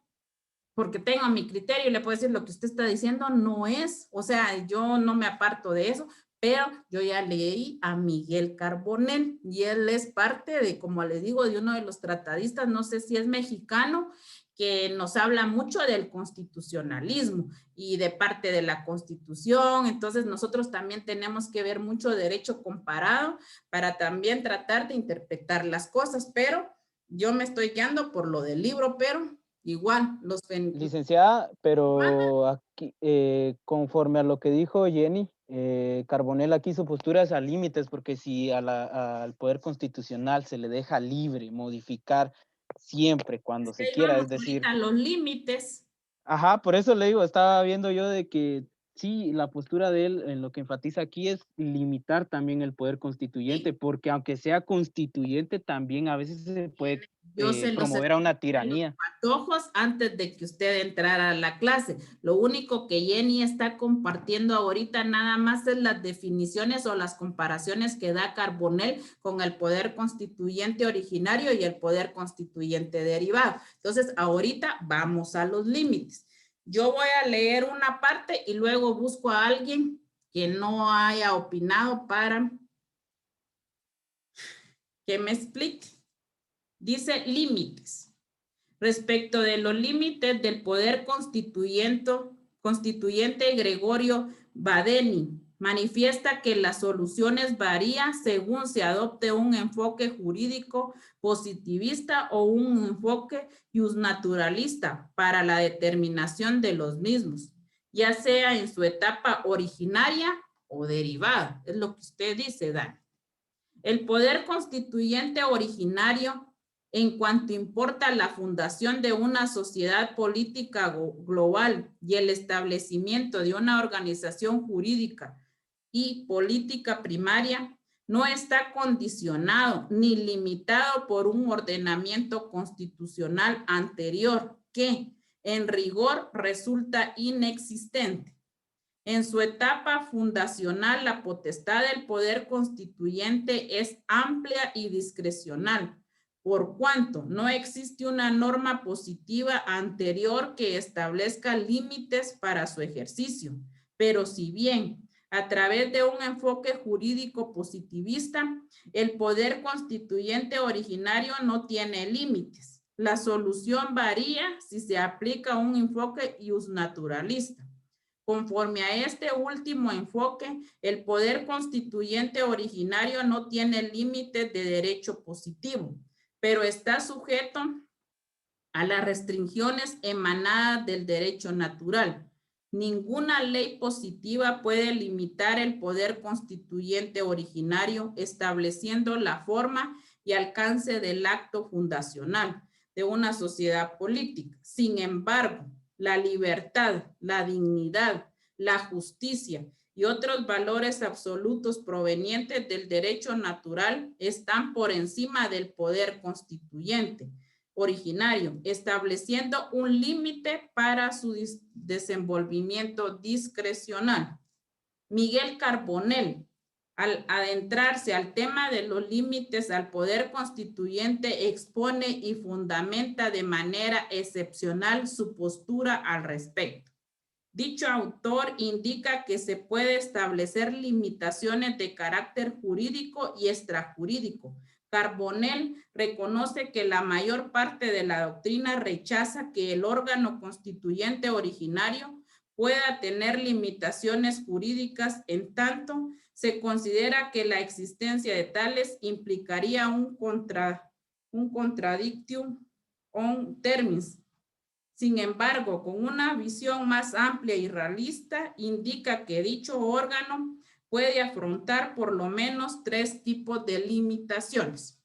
Speaker 1: porque tengo mi criterio y le puedo decir lo que usted está diciendo, no es, o sea, yo no me aparto de eso, pero yo ya leí a Miguel Carbonell y él es parte de, como les digo, de uno de los tratadistas, no sé si es mexicano, que nos habla mucho del constitucionalismo y de parte de la Constitución. Entonces nosotros también tenemos que ver mucho derecho comparado para también tratar de interpretar las cosas, pero yo me estoy guiando por lo del libro, pero igual, los
Speaker 14: licenciada, pero aquí, conforme a lo que dijo Jenny, Carbonell aquí su postura es a límites, porque si al Poder Constitucional se le deja libre modificar siempre cuando se quiera, es decir...
Speaker 1: los límites.
Speaker 14: Ajá, por eso le digo, estaba viendo yo de que sí, la postura de él en lo que enfatiza aquí es limitar también el poder constituyente, porque aunque sea constituyente, también a veces se puede promover a una tiranía.
Speaker 1: Patojos antes de que usted entrara a la clase. Lo único que Jenny está compartiendo ahorita nada más es las definiciones o las comparaciones que da Carbonell con el poder constituyente originario y el poder constituyente derivado. Entonces, ahorita vamos a los límites. Yo voy a leer una parte y luego busco a alguien que no haya opinado para que me explique. Dice límites. Respecto de los límites del poder constituyente Gregorio Badeni manifiesta que las soluciones varían según se adopte un enfoque jurídico positivista o un enfoque justnaturalista para la determinación de los mismos, ya sea en su etapa originaria o derivada. Es lo que usted dice, Dani. El poder constituyente originario, en cuanto importa la fundación de una sociedad política global y el establecimiento de una organización jurídica y política primaria, no está condicionado ni limitado por un ordenamiento constitucional anterior que, en rigor, resulta inexistente. En su etapa fundacional, la potestad del poder constituyente es amplia y discrecional, por cuanto no existe una norma positiva anterior que establezca límites para su ejercicio. Pero si bien, a través de un enfoque jurídico positivista, el poder constituyente originario no tiene límites. La solución varía si se aplica un enfoque justnaturalista. Conforme a este último enfoque, el poder constituyente originario no tiene límites de derecho positivo, pero está sujeto a las restricciones emanadas del derecho natural. Ninguna ley positiva puede limitar el poder constituyente originario, estableciendo la forma y alcance del acto fundacional de una sociedad política. Sin embargo, la libertad, la dignidad, la justicia y otros valores absolutos provenientes del derecho natural están por encima del poder constituyente originario, estableciendo un límite para su desenvolvimiento discrecional. Miguel Carbonell, al adentrarse al tema de los límites al poder constituyente, expone y fundamenta de manera excepcional su postura al respecto. Dicho autor indica que se puede establecer limitaciones de carácter jurídico y extrajurídico. Carbonell reconoce que la mayor parte de la doctrina rechaza que el órgano constituyente originario pueda tener limitaciones jurídicas, en tanto se considera que la existencia de tales implicaría un contradictum on termis. Sin embargo, con una visión más amplia y realista, indica que dicho órgano puede afrontar por lo menos 3 tipos de limitaciones.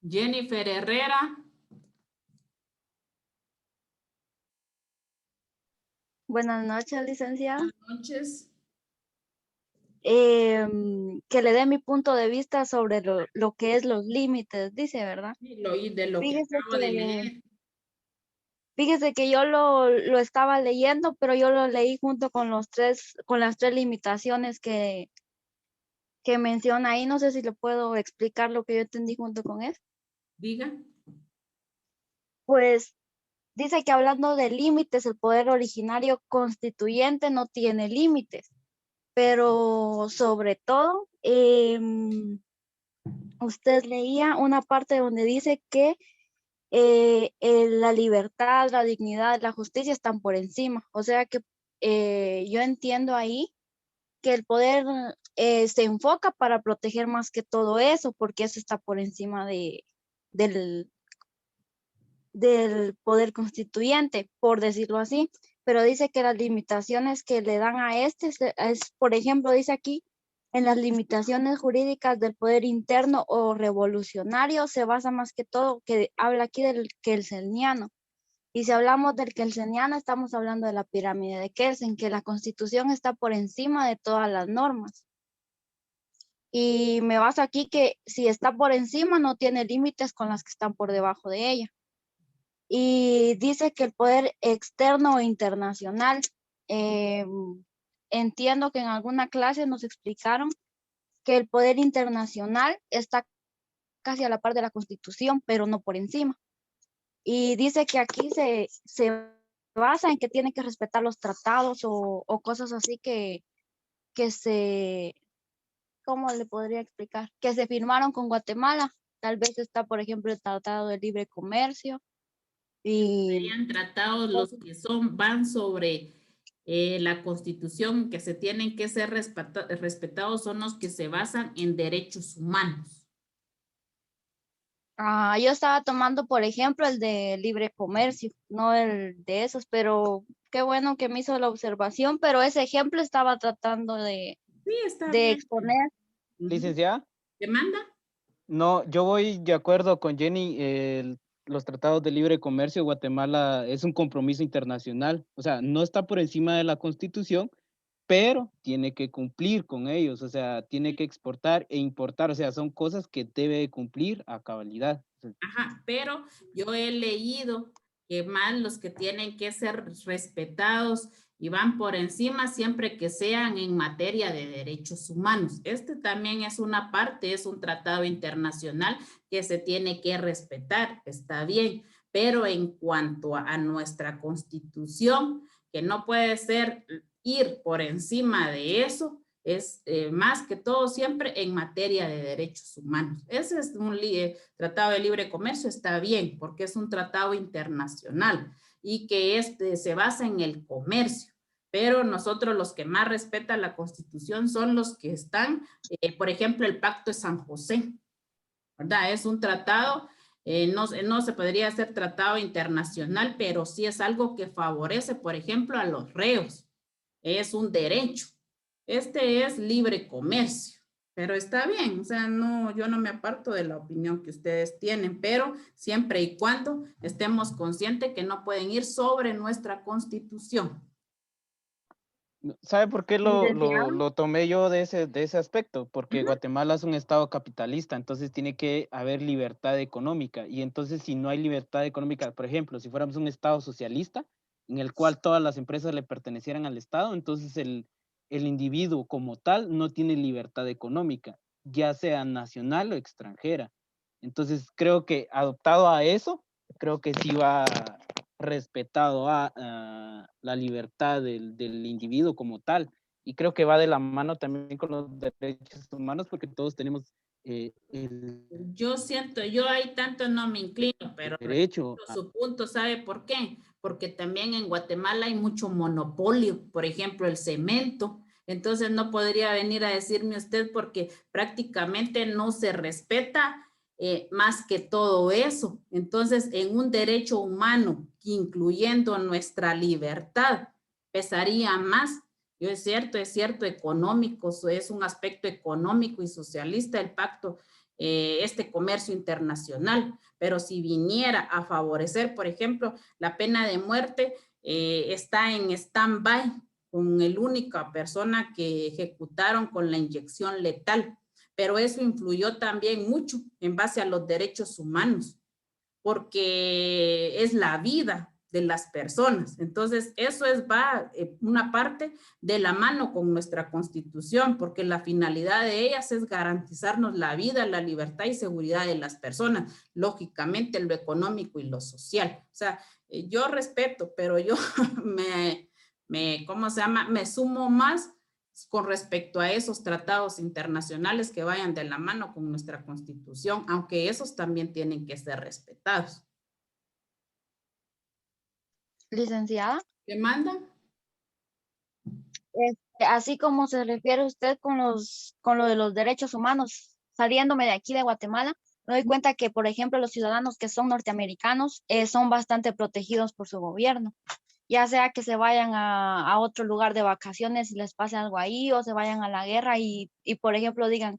Speaker 1: Jennifer Herrera.
Speaker 11: Buenas noches, licenciada.
Speaker 1: Buenas noches.
Speaker 11: Que le dé mi punto de vista sobre lo que es los límites, dice, ¿verdad?
Speaker 1: Sí, de lo que acabo de leer.
Speaker 11: Fíjese que yo lo estaba leyendo, pero yo lo leí junto con las tres limitaciones que menciona ahí. No sé si le puedo explicar lo que yo entendí junto con él.
Speaker 1: Diga.
Speaker 11: Pues dice que hablando de límites, el poder originario constituyente no tiene límites, pero sobre todo, usted leía una parte donde dice que la libertad, la dignidad, la justicia están por encima. O sea que yo entiendo ahí que el poder se enfoca para proteger más que todo eso, porque eso está por encima del poder constituyente, por decirlo así. Pero dice que las limitaciones que le dan a por ejemplo, dice aquí, en las limitaciones jurídicas del poder interno o revolucionario se basa más que todo, que habla aquí del kelseniano. Y si hablamos del kelseniano, estamos hablando de la pirámide de Kelsen, que la Constitución está por encima de todas las normas. Y me baso aquí que si está por encima, no tiene límites con las que están por debajo de ella. Y dice que el poder externo o internacional, entiendo que en alguna clase nos explicaron que el poder internacional está casi a la par de la Constitución, pero no por encima. Y dice que aquí se basa en que tiene que respetar los tratados o cosas así que se, ¿cómo le podría explicar? Que se firmaron con Guatemala. Tal vez está, por ejemplo, el Tratado de Libre Comercio. Y
Speaker 1: serían tratados los que van sobre la Constitución, que se tienen que ser respetados, son los que se basan en derechos humanos.
Speaker 11: Yo estaba tomando, por ejemplo, el de libre comercio, no el de esos, pero qué bueno que me hizo la observación, pero ese ejemplo estaba tratando de exponer.
Speaker 14: ¿Licenciada?
Speaker 1: ¿Te manda?
Speaker 14: No, yo voy de acuerdo con Jenny. Los tratados de libre comercio, Guatemala es un compromiso internacional, o sea, no está por encima de la Constitución, pero tiene que cumplir con ellos, o sea, tiene que exportar e importar, o sea, son cosas que debe cumplir a cabalidad.
Speaker 1: Ajá, pero yo he leído que más los que tienen que ser respetados y van por encima siempre que sean en materia de derechos humanos. Este también es una parte, es un tratado internacional que se tiene que respetar, está bien, pero en cuanto a nuestra Constitución, que no puede ser ir por encima de eso, es más que todo siempre en materia de derechos humanos. Ese es un tratado de libre comercio, está bien, porque es un tratado internacional y que se basa en el comercio. Pero nosotros los que más respetan la Constitución son los que están, por ejemplo, el Pacto de San José, ¿verdad? Es un tratado, no se podría hacer tratado internacional, pero sí es algo que favorece, por ejemplo, a los reos. Es un derecho. Este es libre comercio, pero está bien, o sea, no, yo no me aparto de la opinión que ustedes tienen, pero siempre y cuando estemos conscientes que no pueden ir sobre nuestra Constitución.
Speaker 14: ¿Sabe por qué lo tomé yo de ese aspecto? Porque Guatemala es un estado capitalista, entonces tiene que haber libertad económica, y entonces si no hay libertad económica, por ejemplo, si fuéramos un estado socialista, en el cual todas las empresas le pertenecieran al estado, entonces el individuo como tal no tiene libertad económica, ya sea nacional o extranjera. Entonces creo que adoptado a eso, creo que sí va respetado a la libertad del individuo como tal. Y creo que va de la mano también con los derechos humanos, porque todos tenemos
Speaker 1: yo siento, yo ahí tanto no me inclino, pero
Speaker 14: derecho
Speaker 1: su punto, ¿sabe por qué? Porque también en Guatemala hay mucho monopolio, por ejemplo, el cemento. Entonces no podría venir a decirme usted porque prácticamente no se respeta más que todo eso. Entonces, en un derecho humano, incluyendo nuestra libertad, pesaría más. Yo es cierto, económico, es un aspecto económico y socialista el pacto, este comercio internacional, pero si viniera a favorecer, por ejemplo, la pena de muerte, está en stand-by con la única persona que ejecutaron con la inyección letal, pero eso influyó también mucho en base a los derechos humanos, porque es la vida de las personas. Entonces, eso va una parte de la mano con nuestra Constitución, porque la finalidad de ellas es garantizarnos la vida, la libertad y seguridad de las personas, lógicamente lo económico y lo social. O sea, yo respeto, pero yo me sumo más con respecto a esos tratados internacionales que vayan de la mano con nuestra Constitución, aunque esos también tienen que ser respetados.
Speaker 11: Licenciada.
Speaker 1: ¿Qué manda?
Speaker 11: así como se refiere usted con lo de los derechos humanos, saliéndome de aquí de Guatemala, me doy cuenta que, por ejemplo, los ciudadanos que son norteamericanos son bastante protegidos por su gobierno, ya sea que se vayan a otro lugar de vacaciones y les pase algo ahí, o se vayan a la guerra y por ejemplo, digan,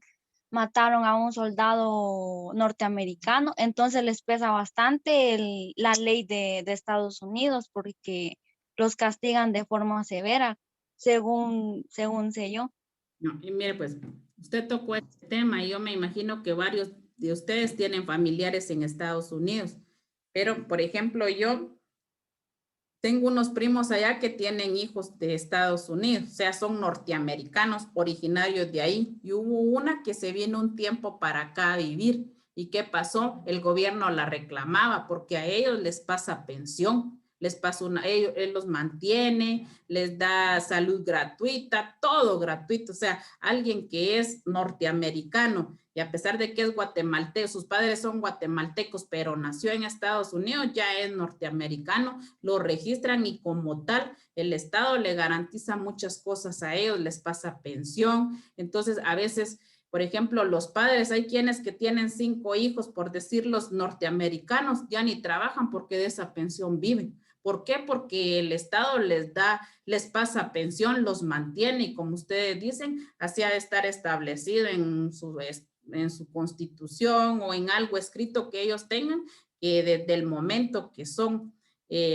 Speaker 11: mataron a un soldado norteamericano, entonces les pesa bastante la ley de Estados Unidos porque los castigan de forma severa, según sé yo.
Speaker 1: No, y mire, pues, usted tocó este tema y yo me imagino que varios de ustedes tienen familiares en Estados Unidos, pero, por ejemplo, yo tengo unos primos allá que tienen hijos de Estados Unidos, o sea, son norteamericanos originarios de ahí, y hubo una que se vino un tiempo para acá a vivir, ¿y qué pasó? El gobierno la reclamaba porque a ellos les pasa pensión, les pasa él los mantiene, les da salud gratuita, todo gratuito, o sea, alguien que es norteamericano y a pesar de que es guatemalteco, sus padres son guatemaltecos, pero nació en Estados Unidos, ya es norteamericano, lo registran y como tal, el Estado le garantiza muchas cosas a ellos, les pasa pensión, entonces a veces... Por ejemplo, los padres, hay quienes que tienen 5 hijos, por decir los norteamericanos, ya ni trabajan porque de esa pensión viven. ¿Por qué? Porque el Estado les pasa pensión, los mantiene y como ustedes dicen, así ha de estar establecido en su constitución o en algo escrito que ellos tengan, que desde el momento que son,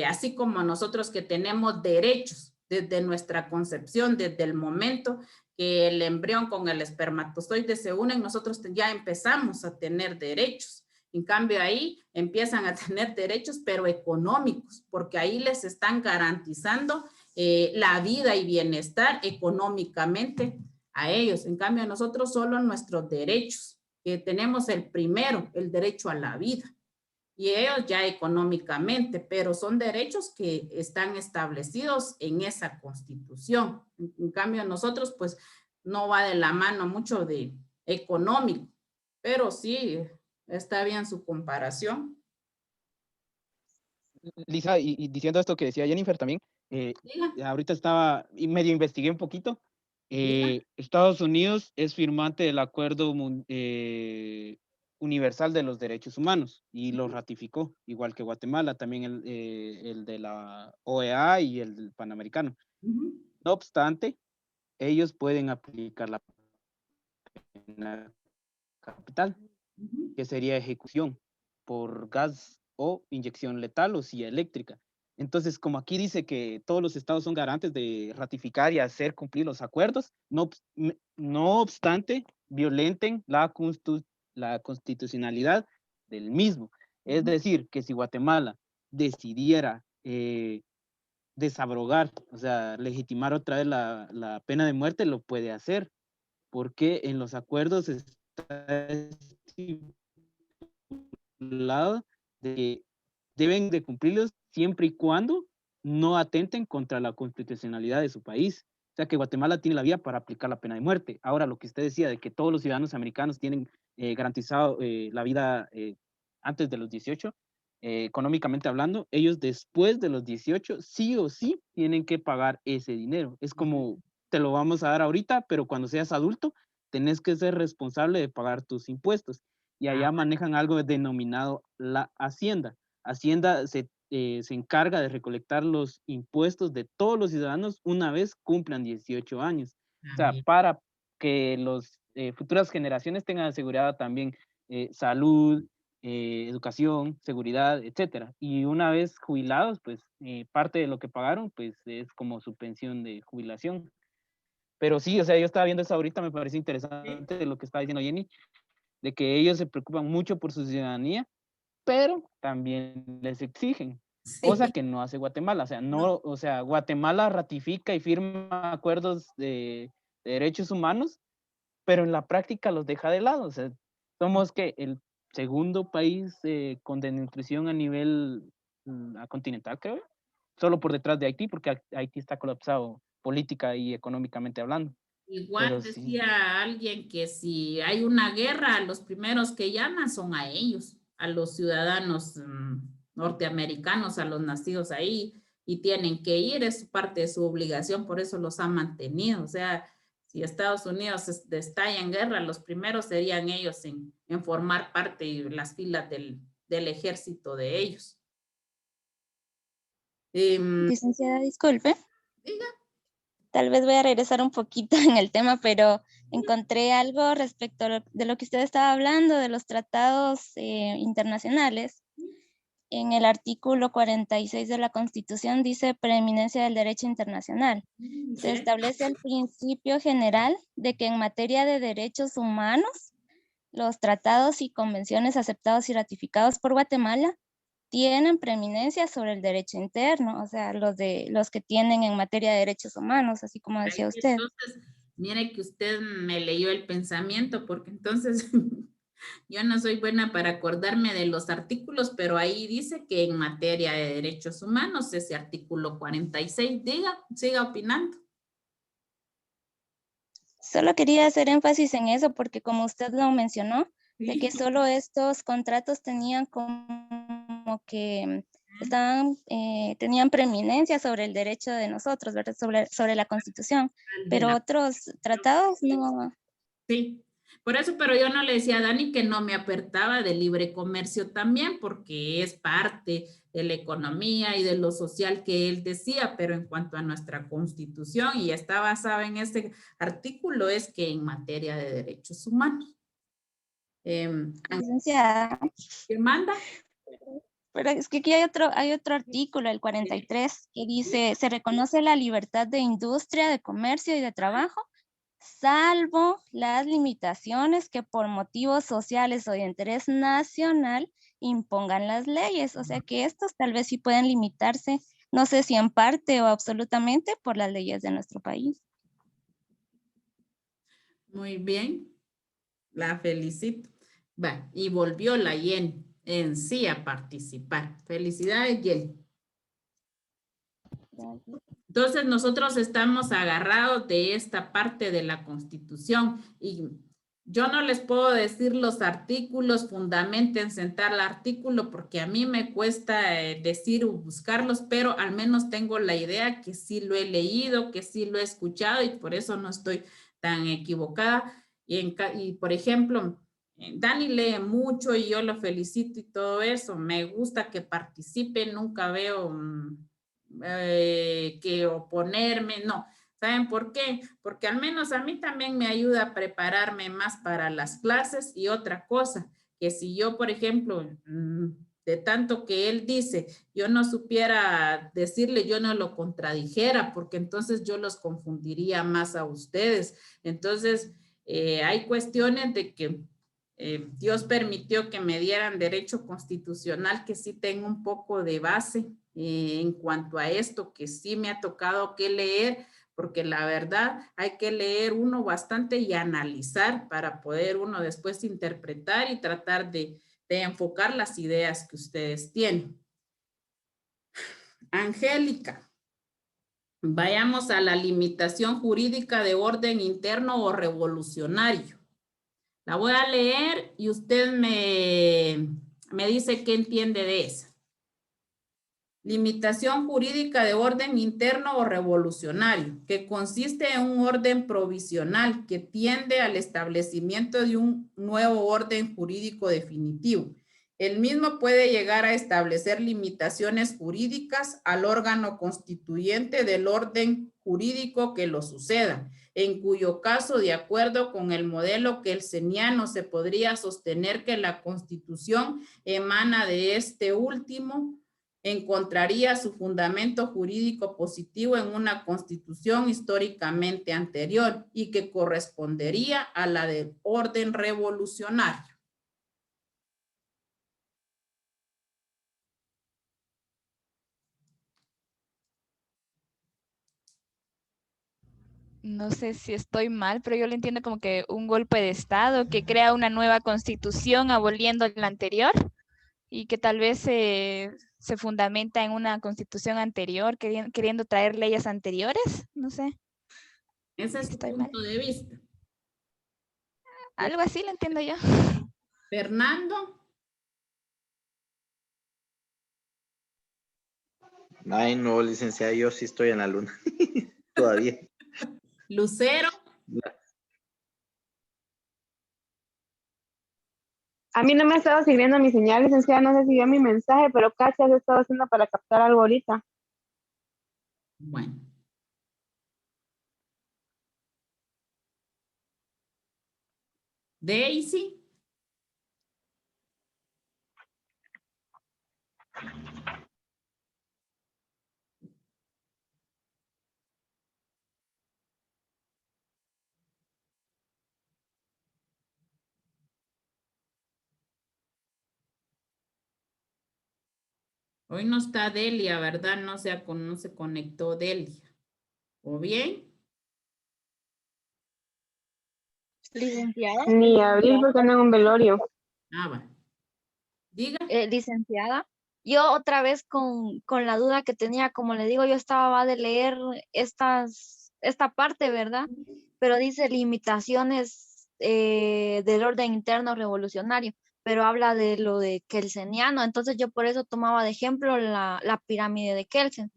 Speaker 1: así como nosotros que tenemos derechos desde nuestra concepción, desde el momento que el embrión con el espermatozoide se unen, nosotros ya empezamos a tener derechos. En cambio, ahí empiezan a tener derechos, pero económicos, porque ahí les están garantizando la vida y bienestar económicamente a ellos. En cambio, nosotros solo nuestros derechos, que tenemos el primero, el derecho a la vida. Y ellos ya económicamente, pero son derechos que están establecidos en esa constitución. En cambio, nosotros pues no va de la mano mucho de económico, pero sí está bien su comparación.
Speaker 14: Lisa, y diciendo esto que decía Jennifer también, ahorita estaba, y medio investigué un poquito, Estados Unidos es firmante del Acuerdo Universal de los Derechos Humanos y lo ratificó, igual que Guatemala, también el de la OEA y el Panamericano. No obstante, ellos pueden aplicar la pena capital, que sería ejecución por gas o inyección letal o silla eléctrica. Entonces, como aquí dice que todos los estados son garantes de ratificar y hacer cumplir los acuerdos, no obstante, violenten la constitucionalidad del mismo. Es decir, que si Guatemala decidiera desabrogar, o sea, legitimar otra vez la pena de muerte, lo puede hacer, porque en los acuerdos está estipulado de que deben de cumplirlos siempre y cuando no atenten contra la constitucionalidad de su país. O sea que Guatemala tiene la vía para aplicar la pena de muerte. Ahora, lo que usted decía de que todos los ciudadanos americanos tienen garantizado la vida antes de los 18, económicamente hablando, ellos después de los 18 sí o sí tienen que pagar ese dinero. Es como, te lo vamos a dar ahorita, pero cuando seas adulto, tenés que ser responsable de pagar tus impuestos. Y allá manejan algo denominado la Hacienda. Hacienda se encarga de recolectar los impuestos de todos los ciudadanos una vez cumplan 18 años. O sea, para que las futuras generaciones tengan asegurada también salud, educación, seguridad, etcétera. Y una vez jubilados, pues parte de lo que pagaron, pues es como su pensión de jubilación. Pero sí, o sea, yo estaba viendo eso ahorita, me parece interesante de lo que estaba diciendo Jenny, de que ellos se preocupan mucho por su ciudadanía, pero también les exigen, cosa que no hace Guatemala. O sea, o sea, Guatemala ratifica y firma acuerdos de derechos humanos, pero en la práctica los deja de lado. O sea, somos que el segundo país con desnutrición a nivel continental, creo, solo por detrás de Haití, porque Haití está colapsado política y económicamente hablando.
Speaker 1: Igual pero decía alguien que si hay una guerra, los primeros que llaman son a ellos, a los ciudadanos norteamericanos, a los nacidos ahí, y tienen que ir, es parte de su obligación, por eso los ha mantenido. O sea, si Estados Unidos estalla en guerra, los primeros serían ellos en formar parte de las filas del ejército de ellos.
Speaker 11: Licenciada, disculpe.
Speaker 1: Diga.
Speaker 11: Tal vez voy a regresar un poquito en el tema, pero encontré algo respecto de lo que usted estaba hablando, de los tratados internacionales. En el artículo 46 de la Constitución dice preeminencia del derecho internacional. Se establece el principio general de que en materia de derechos humanos, los tratados y convenciones aceptados y ratificados por Guatemala tienen preeminencia sobre el derecho interno, o sea, los que tienen en materia de derechos humanos, así como decía usted.
Speaker 1: Entonces, mire que usted me leyó el pensamiento, porque entonces yo no soy buena para acordarme de los artículos, pero ahí dice que en materia de derechos humanos, ese artículo 46, siga opinando.
Speaker 11: Solo quería hacer énfasis en eso, porque como usted lo mencionó, de que solo estos contratos tenían como que tenían preeminencia sobre el derecho de nosotros, ¿verdad? Sobre la Constitución, pero otros tratados no.
Speaker 1: Sí, por eso, pero yo no le decía a Dani que no me apartaba del libre comercio también, porque es parte de la economía y de lo social que él decía, pero en cuanto a nuestra Constitución, y está basada en este artículo, es que en materia de derechos humanos.
Speaker 11: Licenciada.
Speaker 1: ¿Qué manda?
Speaker 11: Pero es que aquí hay otro artículo, el 43, que dice, se reconoce la libertad de industria, de comercio y de trabajo, salvo las limitaciones que por motivos sociales o de interés nacional impongan las leyes. O sea que estos tal vez sí pueden limitarse, no sé si en parte o absolutamente, por las leyes de nuestro país.
Speaker 1: Muy bien, la felicito. Va, y volvió la Yen en sí a participar. Felicidades, Yen. Entonces nosotros estamos agarrados de esta parte de la Constitución y yo no les puedo decir los artículos, fundamenten sentar el artículo porque a mí me cuesta decir o buscarlos, pero al menos tengo la idea que sí lo he leído, que sí lo he escuchado y por eso no estoy tan equivocada. Y por ejemplo, Dani lee mucho y yo lo felicito y todo eso. Me gusta que participe, nunca veo que oponerme, no. ¿Saben por qué? Porque al menos a mí también me ayuda a prepararme más para las clases y otra cosa, que si yo, por ejemplo, de tanto que él dice, yo no supiera decirle, yo no lo contradijera, porque entonces yo los confundiría más a ustedes. Entonces, hay cuestiones de que Dios permitió que me dieran derecho constitucional, que sí tengo un poco de base en cuanto a esto, que sí me ha tocado que leer, porque la verdad hay que leer uno bastante y analizar para poder uno después interpretar y tratar de enfocar las ideas que ustedes tienen. Angélica, vayamos a la limitación jurídica de orden interno o revolucionario. La voy a leer y usted me dice qué entiende de esa. Limitación jurídica de orden interno o revolucionario, que consiste en un orden provisional que tiende al establecimiento de un nuevo orden jurídico definitivo. El mismo puede llegar a establecer limitaciones jurídicas al órgano constituyente del orden jurídico que lo suceda, en cuyo caso, de acuerdo con el modelo kelseniano, se podría sostener que la Constitución emana de este último, encontraría su fundamento jurídico positivo en una constitución históricamente anterior y que correspondería a la del orden revolucionario.
Speaker 9: No sé si estoy mal, pero yo lo entiendo como que un golpe de Estado que crea una nueva constitución aboliendo la anterior y que tal vez se fundamenta en una constitución anterior, queriendo traer leyes anteriores, no sé.
Speaker 1: Ese es tu punto de vista.
Speaker 9: Algo así lo entiendo yo.
Speaker 1: Fernando.
Speaker 15: Ay, no, licenciada, yo sí estoy en la luna. Todavía.
Speaker 1: Lucero.
Speaker 7: A mí no me ha estado sirviendo mi señal, licenciada, no sé si vio mi mensaje, pero casi has estado haciendo para captar algo ahorita.
Speaker 1: Bueno. Daisy. Hoy no está Delia, ¿verdad? No se conectó Delia. ¿O bien?
Speaker 11: Licenciada.
Speaker 7: Ni abrir porque ando en un velorio.
Speaker 1: Ah, va. Diga.
Speaker 11: Licenciada, yo otra vez con la duda que tenía, como le digo, yo estaba de leer esta parte, ¿verdad? Pero dice limitaciones del orden interno revolucionario, pero habla de lo de Kelseniano, entonces yo por eso tomaba de ejemplo la pirámide de Kelsen,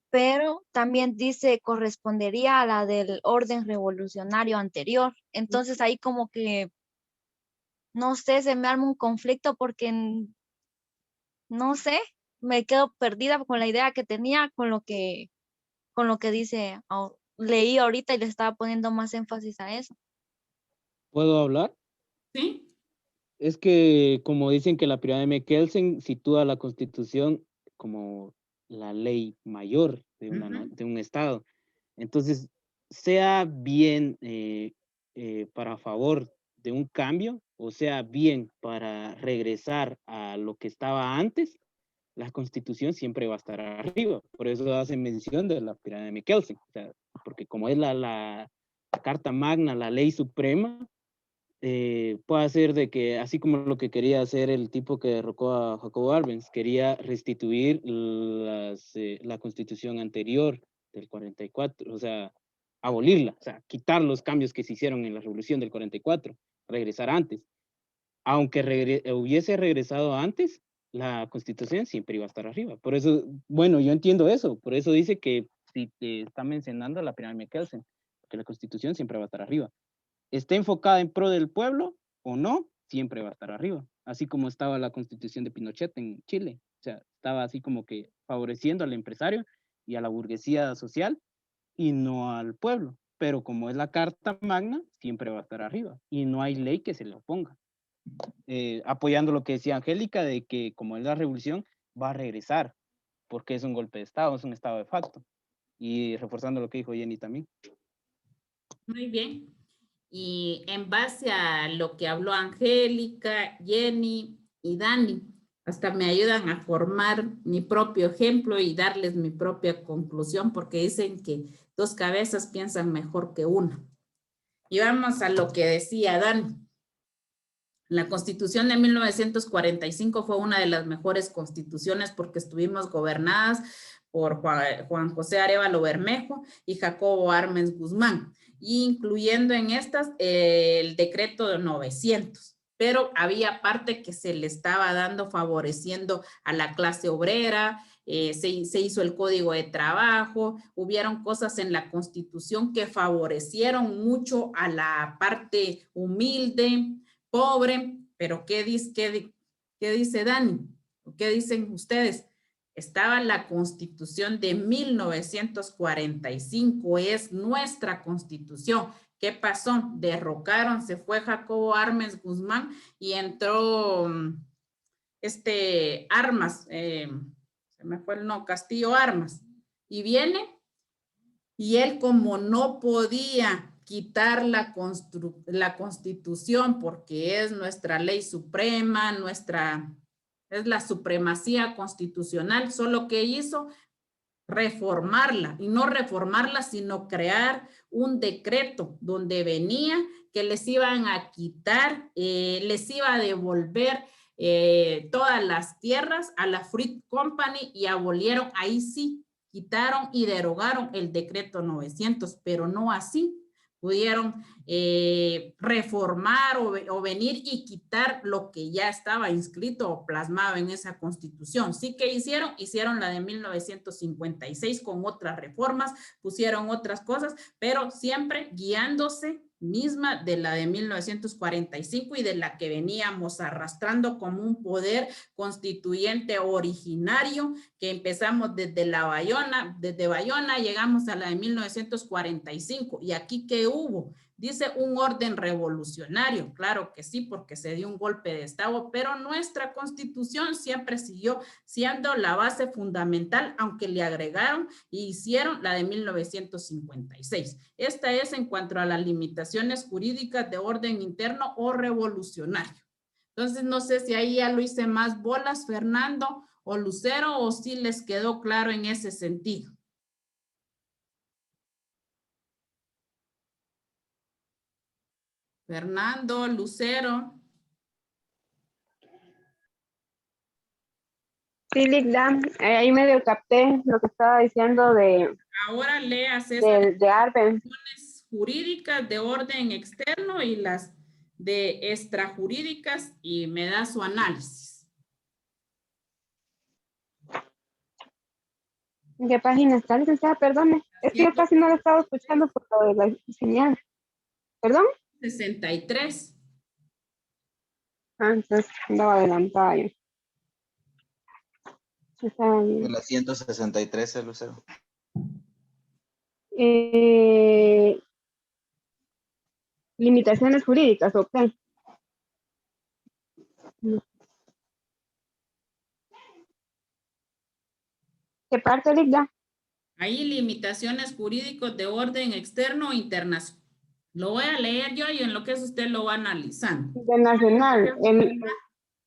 Speaker 11: pero también dice correspondería a la del orden revolucionario anterior, entonces ahí como que, no sé, se me arma un conflicto porque no sé, me quedo perdida con la idea que tenía, con lo que dice, leí ahorita y le estaba poniendo más énfasis a eso.
Speaker 14: ¿Puedo hablar?
Speaker 1: Sí.
Speaker 14: Es que como dicen que la pirámide de Kelsen sitúa la Constitución como la ley mayor de, de un Estado. Entonces, sea bien para favor de un cambio, o sea bien para regresar a lo que estaba antes, la Constitución siempre va a estar arriba. Por eso hace mención de la pirámide de Kelsen. O sea, porque como es la Carta Magna, la ley suprema, puede ser de que, así como lo que quería hacer el tipo que derrocó a Jacobo Arbenz, quería restituir la Constitución anterior del 44, o sea, abolirla, o sea, quitar los cambios que se hicieron en la Revolución del 44, regresar antes. Aunque hubiese regresado antes, la Constitución siempre iba a estar arriba. Por eso, bueno, yo entiendo eso, por eso dice que si te está mencionando la pirámide de Kelsen, que la Constitución siempre va a estar arriba. Esté enfocada en pro del pueblo o no, siempre va a estar arriba. Así como estaba la Constitución de Pinochet en Chile. O sea, estaba así como que favoreciendo al empresario y a la burguesía social y no al pueblo. Pero como es la Carta Magna, siempre va a estar arriba. Y no hay ley que se le oponga. Apoyando lo que decía Angélica, de que como es la revolución, va a regresar, porque es un golpe de Estado, es un Estado de facto. Y reforzando lo que dijo Jenny también.
Speaker 1: Muy bien. Y en base a lo que habló Angélica, Jenny y Dani, hasta me ayudan a formar mi propio ejemplo y darles mi propia conclusión, porque dicen que dos cabezas piensan mejor que una. Y vamos a lo que decía Dani. La Constitución de 1945 fue una de las mejores constituciones porque estuvimos gobernadas por Juan José Arévalo Bermejo y Jacobo Arbenz Guzmán, incluyendo en estas el decreto de 900. Pero había parte que se le estaba dando favoreciendo a la clase obrera, se hizo el Código de Trabajo, hubieron cosas en la Constitución que favorecieron mucho a la parte humilde, pobre, pero ¿qué dice Dani? ¿Qué dicen ustedes? Estaba la Constitución de 1945, es nuestra Constitución. ¿Qué pasó? Derrocaron, se fue Jacobo Arbenz Guzmán y entró Armas, se me fue el no, Castillo Armas, y viene, y él como no podía quitar la Constitución porque es nuestra ley suprema, es la supremacía constitucional, solo que hizo reformarla, y no reformarla, sino crear un decreto donde venía que les iban a quitar, les iba a devolver todas las tierras a la Fruit Company y abolieron, ahí sí, quitaron y derogaron el decreto 900, pero no así, pudieron reformar o venir y quitar lo que ya estaba inscrito o plasmado en esa constitución. Sí que hicieron la de 1956 con otras reformas, pusieron otras cosas, pero siempre guiándose misma de la de 1945 y de la que veníamos arrastrando como un poder constituyente originario, que empezamos desde Bayona, llegamos a la de 1945. ¿Y aquí qué hubo? Dice un orden revolucionario, claro que sí, porque se dio un golpe de estado, pero nuestra constitución siempre siguió siendo la base fundamental, aunque le agregaron y hicieron la de 1956. Esta es en cuanto a las limitaciones jurídicas de orden interno o revolucionario. Entonces, no sé si ahí ya lo hice más bolas, Fernando o Lucero, o si les quedó claro en ese sentido. Fernando, Lucero.
Speaker 7: Sí, Ligda, ahí medio capté lo que estaba diciendo de...
Speaker 1: Ahora leas
Speaker 7: de Arben.
Speaker 1: Jurídicas de orden externo y las de extrajurídicas y me da su análisis.
Speaker 7: ¿En qué página está, licenciada? Perdone. Es que yo casi no lo estaba escuchando por lo de la señal. ¿Perdón?
Speaker 1: 63.
Speaker 7: Ah, entonces andaba adelantada yo.
Speaker 15: De la 163, Lucero.
Speaker 7: Limitaciones jurídicas, ok. ¿Qué parte, Ligda?
Speaker 1: Ahí limitaciones jurídicos de orden externo o internacional. Lo voy a leer yo y en lo que es usted lo va analizando.
Speaker 7: Internacional. El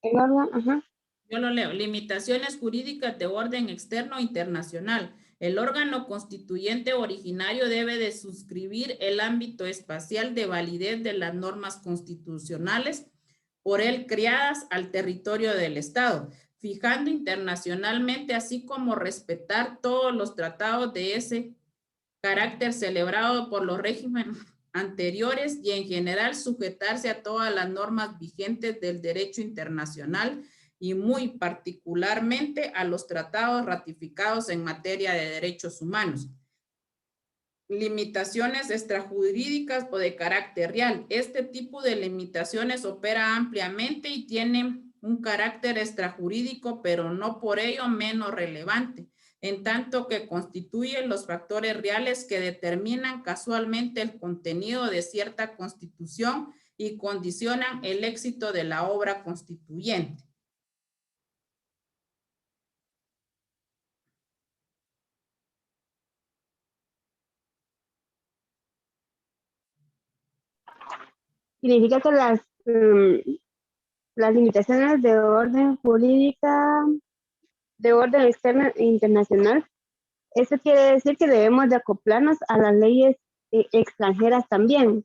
Speaker 7: orden, ajá.
Speaker 1: Yo lo leo. Limitaciones jurídicas de orden externo o internacional. El órgano constituyente originario debe de suscribir el ámbito espacial de validez de las normas constitucionales por él creadas al territorio del Estado, fijando internacionalmente, así como respetar todos los tratados de ese carácter celebrado por los regímenes anteriores y en general sujetarse a todas las normas vigentes del derecho internacional y muy particularmente a los tratados ratificados en materia de derechos humanos. Limitaciones extrajurídicas o de carácter real. Este tipo de limitaciones opera ampliamente y tiene un carácter extrajurídico, pero no por ello menos relevante, en tanto que constituyen los factores reales que determinan casualmente el contenido de cierta constitución y condicionan el éxito de la obra constituyente.
Speaker 7: Significa que las limitaciones de orden jurídica, de orden externo e internacional, eso quiere decir que debemos de acoplarnos a las leyes extranjeras también,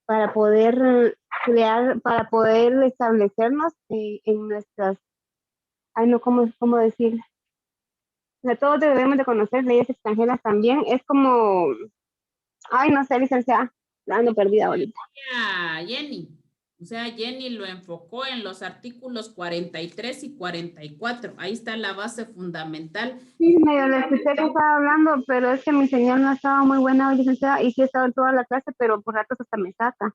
Speaker 7: para poder crear, para poder establecernos en nuestras, ay no, ¿cómo decir? O sea, todos debemos de conocer leyes extranjeras también, es como, ay no sé, licenciada, la ando perdida ahorita.
Speaker 1: Jenny. O sea, Jenny lo enfocó en los artículos 43 y 44. Ahí está la base fundamental.
Speaker 7: Sí, medio le escuché que estaba hablando, pero es que mi señal no estaba muy buena hoy, licenciada, y sí he estado en toda la clase, pero por ratos hasta me saca.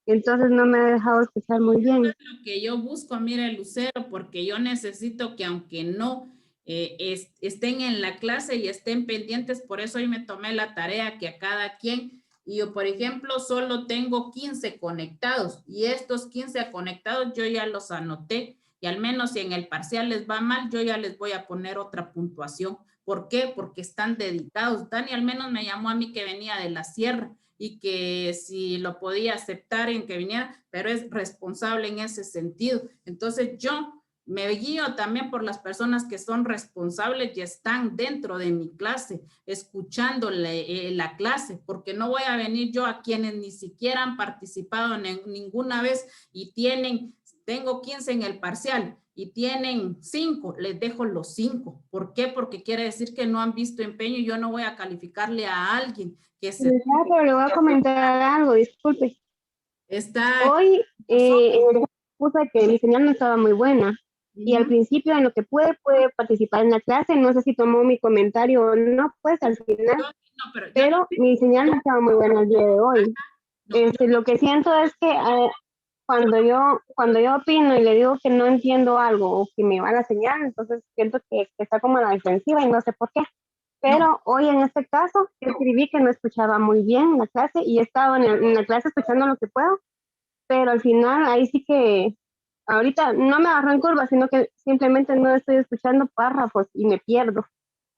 Speaker 7: Entonces no me he dejado escuchar muy bien.
Speaker 1: Es lo que yo busco, mire, Lucero, porque yo necesito que aunque no estén en la clase y estén pendientes, por eso hoy me tomé la tarea que a cada quien... Y yo, por ejemplo, solo tengo 15 conectados y estos 15 conectados yo ya los anoté y al menos si en el parcial les va mal, yo ya les voy a poner otra puntuación. ¿Por qué? Porque están dedicados. Dani al menos me llamó a mí que venía de la sierra y que si lo podía aceptar en que viniera, pero es responsable en ese sentido. Entonces yo me guío también por las personas que son responsables y están dentro de mi clase, escuchando la clase, porque no voy a venir yo a quienes ni siquiera han participado en ninguna vez y tienen tengo 15 en el parcial y tienen 5, les dejo los 5. ¿Por qué? Porque quiere decir que no han visto empeño y yo no voy a calificarle a alguien que se...
Speaker 7: Pero le voy a comentar algo, disculpe.
Speaker 1: Está...
Speaker 7: Hoy puse que mi señal no estaba muy buena. Y al principio, en lo que pude participar en la clase. No sé si tomó mi comentario o no, pues al final. Pero mi señal no estaba muy buena el día de hoy. Lo que siento es que cuando yo opino y le digo que no entiendo algo o que me va la señal, entonces siento que está como a la defensiva y no sé por qué. Pero hoy en este caso, yo escribí que no escuchaba muy bien la clase y he estado en la clase escuchando lo que puedo, pero al final ahí sí que ahorita no me agarro en curva, sino que simplemente no estoy escuchando párrafos y me pierdo.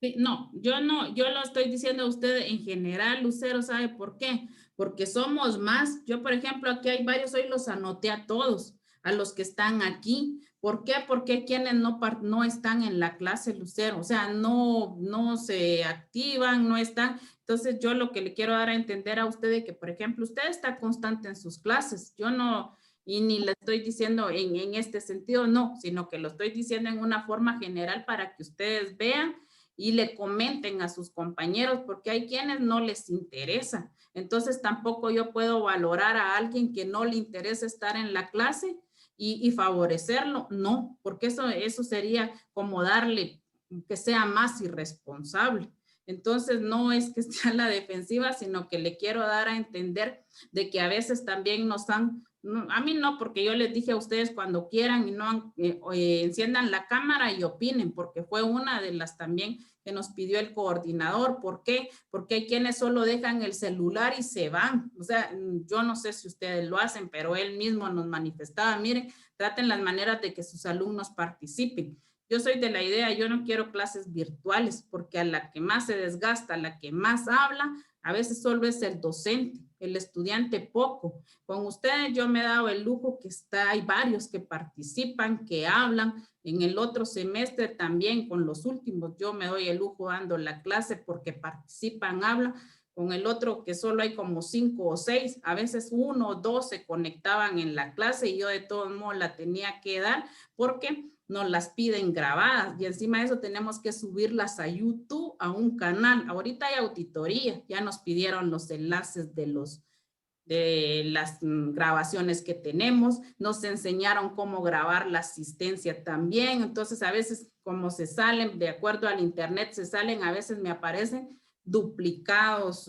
Speaker 1: Sí, no, yo lo estoy diciendo a usted en general, Lucero, ¿sabe por qué? Porque somos más. Yo, por ejemplo, aquí hay varios, hoy los anoté a todos, a los que están aquí. ¿Por qué? Porque quienes no están en la clase, Lucero, o sea, no se activan, no están. Entonces, yo lo que le quiero dar a entender a usted es que, por ejemplo, usted está constante en sus clases. Yo no, y ni le estoy diciendo en este sentido, no, sino que lo estoy diciendo en una forma general para que ustedes vean y le comenten a sus compañeros, porque hay quienes no les interesa. Entonces, tampoco yo puedo valorar a alguien que no le interesa estar en la clase y favorecerlo. No, porque eso sería como darle que sea más irresponsable. Entonces, no es que esté a la defensiva, sino que le quiero dar a entender de que a veces también nos han... A mí no, porque yo les dije a ustedes cuando quieran y no enciendan la cámara y opinen, porque fue una de las también que nos pidió el coordinador. ¿Por qué? Porque hay quienes solo dejan el celular y se van. O sea, yo no sé si ustedes lo hacen, pero él mismo nos manifestaba, miren, traten las maneras de que sus alumnos participen. Yo soy de la idea, yo no quiero clases virtuales, porque a la que más se desgasta, a la que más habla, a veces solo es el docente, el estudiante poco. Con ustedes yo me he dado el lujo que hay varios que participan, que hablan. En el otro semestre también, con los últimos, yo me doy el lujo dando la clase porque participan, hablan. Con el otro que solo hay como 5 o 6, a veces 1 o 2 se conectaban en la clase y yo de todos modos la tenía que dar porque nos las piden grabadas y encima de eso tenemos que subirlas a YouTube, a un canal. Ahorita hay auditoría, ya nos pidieron los enlaces de las grabaciones que tenemos, nos enseñaron cómo grabar la asistencia también. Entonces a veces como se salen, de acuerdo al internet se salen, a veces me aparecen duplicados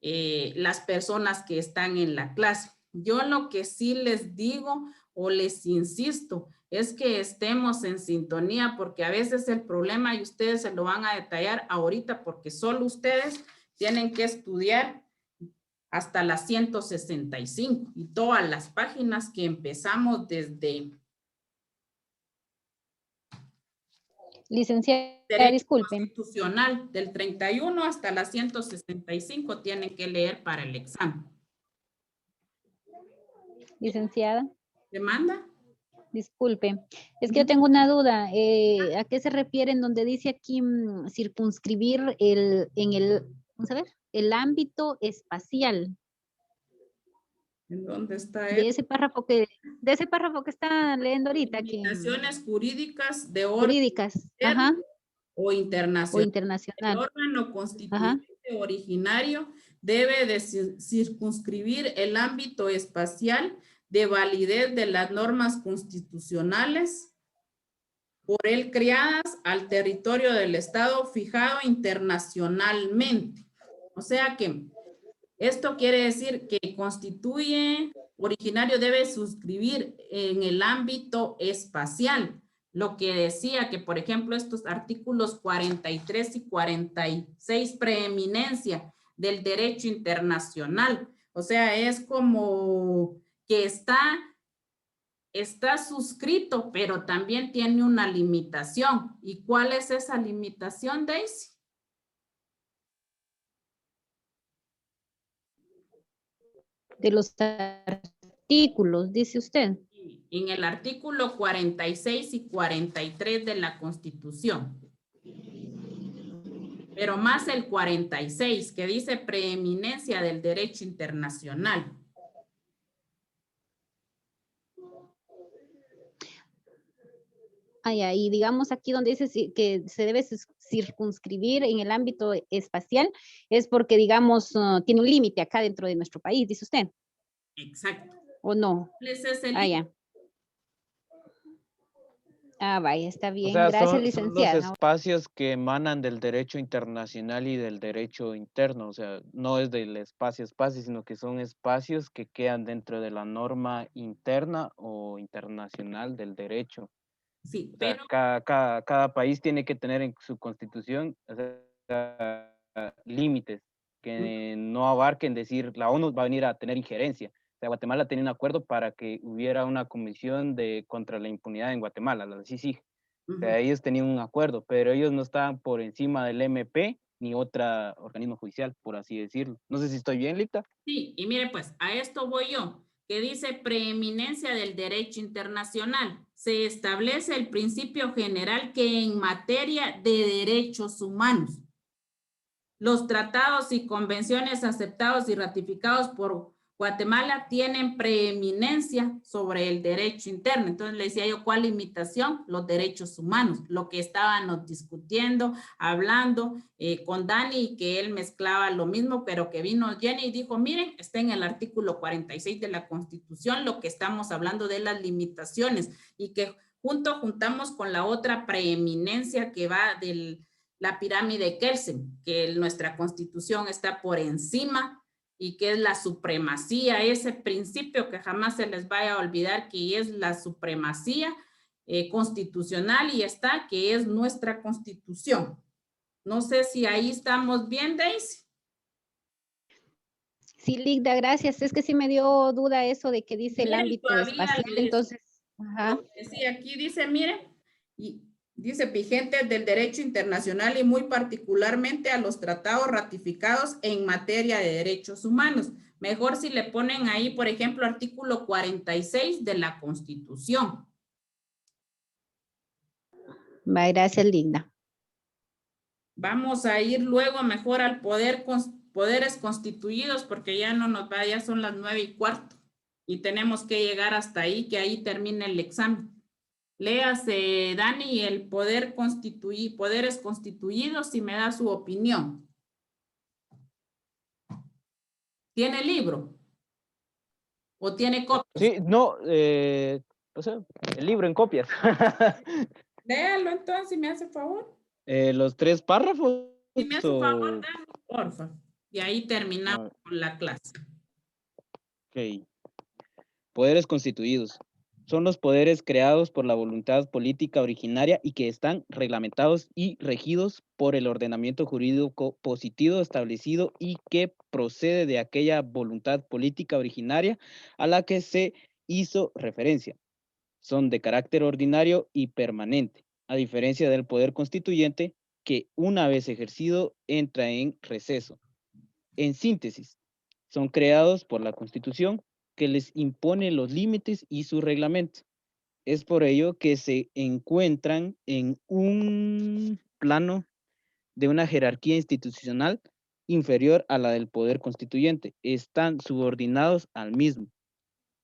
Speaker 1: las personas que están en la clase. Yo lo que sí les digo o les insisto es que estemos en sintonía, porque a veces el problema, y ustedes se lo van a detallar ahorita, porque solo ustedes tienen que estudiar hasta las 165 y todas las páginas que empezamos desde...
Speaker 13: Licenciada, disculpen.
Speaker 1: Constitucional, del 31 hasta las 165 tienen que leer para el examen.
Speaker 13: Licenciada.
Speaker 1: ¿Demanda?
Speaker 13: Disculpe, es que yo tengo una duda. ¿A qué se refiere en donde dice aquí circunscribir vamos a ver, el ámbito espacial?
Speaker 1: ¿En dónde está
Speaker 13: de ese párrafo que está leyendo ahorita?
Speaker 1: Limitaciones jurídicas de orden
Speaker 13: jurídicas, ajá,
Speaker 1: o internacional.
Speaker 13: O internacional.
Speaker 1: El órgano constituyente originario debe de circunscribir el ámbito espacial de validez de las normas constitucionales por él creadas al territorio del Estado fijado internacionalmente. O sea que esto quiere decir que constituye originario debe suscribir en el ámbito espacial. Lo que decía que, por ejemplo, estos artículos 43 y 46, preeminencia del derecho internacional. O sea, es como que está suscrito, pero también tiene una limitación. ¿Y cuál es esa limitación, Daisy?
Speaker 13: De los artículos, dice usted.
Speaker 1: En el artículo 46 y 43 de la Constitución. Pero más el 46, que dice preeminencia del derecho internacional.
Speaker 13: y digamos aquí donde dice que se debe circunscribir en el ámbito espacial, es porque, digamos, tiene un límite acá dentro de nuestro país, dice usted.
Speaker 1: Exacto.
Speaker 13: ¿O no?
Speaker 1: Ese es el
Speaker 13: Ya. Vaya, está
Speaker 14: O
Speaker 13: bien.
Speaker 14: sea,
Speaker 13: Gracias,
Speaker 14: son los
Speaker 13: licenciada.
Speaker 14: espacios que emanan del derecho internacional y del derecho interno. O sea, no es del espacio, sino que son espacios que quedan dentro de la norma interna o internacional del derecho.
Speaker 1: Sí,
Speaker 14: O sea,
Speaker 1: pero...
Speaker 14: cada país tiene que tener en su constitución, o sea, límites que no abarquen decir, la ONU va a venir a tener injerencia. O sea, Guatemala tenía un acuerdo para que hubiera una comisión contra la impunidad en Guatemala, la CICIG. O sea, ellos tenían un acuerdo, pero ellos no estaban por encima del MP ni otro organismo judicial, por así decirlo. No sé si estoy bien, Lita.
Speaker 1: Sí, y mire pues, a esto voy yo, que dice preeminencia del derecho internacional. Se establece el principio general que en materia de derechos humanos, los tratados y convenciones aceptados y ratificados por Guatemala tienen preeminencia sobre el derecho interno. Entonces le decía yo, ¿cuál limitación? Los derechos humanos, lo que estábamos discutiendo, hablando con Dani, que él mezclaba lo mismo, pero que vino Jenny y dijo, miren, está en el artículo 46 de la Constitución lo que estamos hablando de las limitaciones y que juntamos con la otra preeminencia que va del la pirámide de Kelsen, que nuestra Constitución está por encima y que es la supremacía, ese principio que jamás se les vaya a olvidar que es la supremacía constitucional y está, que es nuestra Constitución. No sé si ahí estamos bien, Daisy.
Speaker 13: Sí, Ligda, gracias. Es que sí me dio duda eso de que dice el ámbito espacial, entonces. Ajá.
Speaker 1: Sí, aquí dice, miren, y dice vigentes del derecho internacional y muy particularmente a los tratados ratificados en materia de derechos humanos. Mejor si le ponen ahí, por ejemplo, artículo 46 de la Constitución.
Speaker 13: Va, gracias, Linda.
Speaker 1: Vamos a ir luego mejor al poderes constituidos porque ya no nos va, ya son las 9:15 y tenemos que llegar hasta ahí, que ahí termine el examen. Léase, Dani, el poderes constituidos y me da su opinión. ¿Tiene el libro? ¿O tiene copias?
Speaker 14: Sí, no, o sea, el libro en copias.
Speaker 1: Léalo entonces, si me hace favor.
Speaker 14: Los 3 párrafos.
Speaker 1: Si me hace favor, dame, porfa. Y ahí terminamos con la clase.
Speaker 14: Ok. Poderes constituidos. Son los poderes creados por la voluntad política originaria y que están reglamentados y regidos por el ordenamiento jurídico positivo establecido y que procede de aquella voluntad política originaria a la que se hizo referencia. Son de carácter ordinario y permanente, a diferencia del poder constituyente que una vez ejercido entra en receso. En síntesis, son creados por la Constitución que les impone los límites y su reglamento. Es por ello que se encuentran en un plano de una jerarquía institucional inferior a la del poder constituyente. Están subordinados al mismo.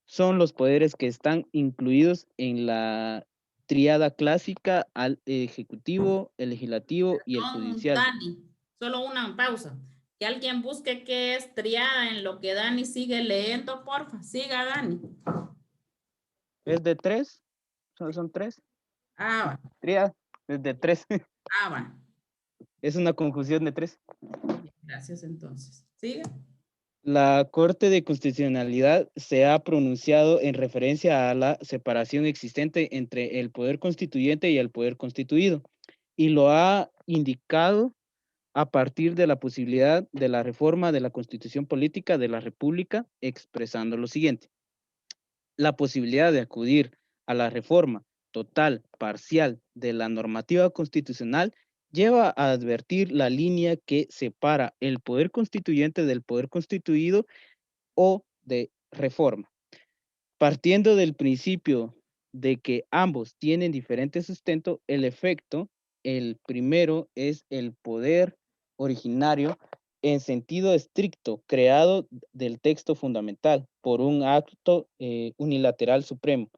Speaker 14: Son los poderes que están incluidos en la tríada clásica al ejecutivo, el legislativo y el judicial.
Speaker 1: Dani, solo una pausa. Que alguien busque qué es triada en lo que Dani sigue leyendo, porfa. Siga, Dani.
Speaker 14: ¿Es de 3? ¿Son 3?
Speaker 1: Va.
Speaker 14: Triada, es de 3.
Speaker 1: Va.
Speaker 14: Es una conjunción de 3.
Speaker 1: Gracias, entonces. Siga.
Speaker 14: La Corte de Constitucionalidad se ha pronunciado en referencia a la separación existente entre el poder constituyente y el poder constituido, y lo ha indicado a partir de la posibilidad de la reforma de la Constitución Política de la República, expresando lo siguiente. La posibilidad de acudir a la reforma total, parcial de la normativa constitucional lleva a advertir la línea que separa el poder constituyente del poder constituido o de reforma. Partiendo del principio de que ambos tienen diferente sustento, el efecto, el primero es el poder originario en sentido estricto, creado del texto fundamental por un acto unilateral supremo,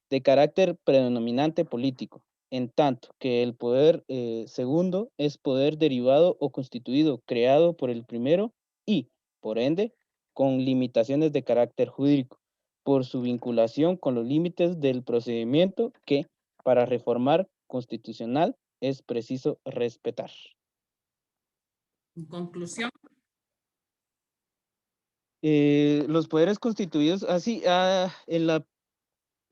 Speaker 14: de carácter predominante político. en tanto que el poder segundo es poder derivado o constituido, creado por el primero y, por ende, con limitaciones de carácter jurídico, por su vinculación con los límites del procedimiento que, para reformar constitucional, es preciso respetar.
Speaker 1: En conclusión.
Speaker 14: Los poderes constituidos, así,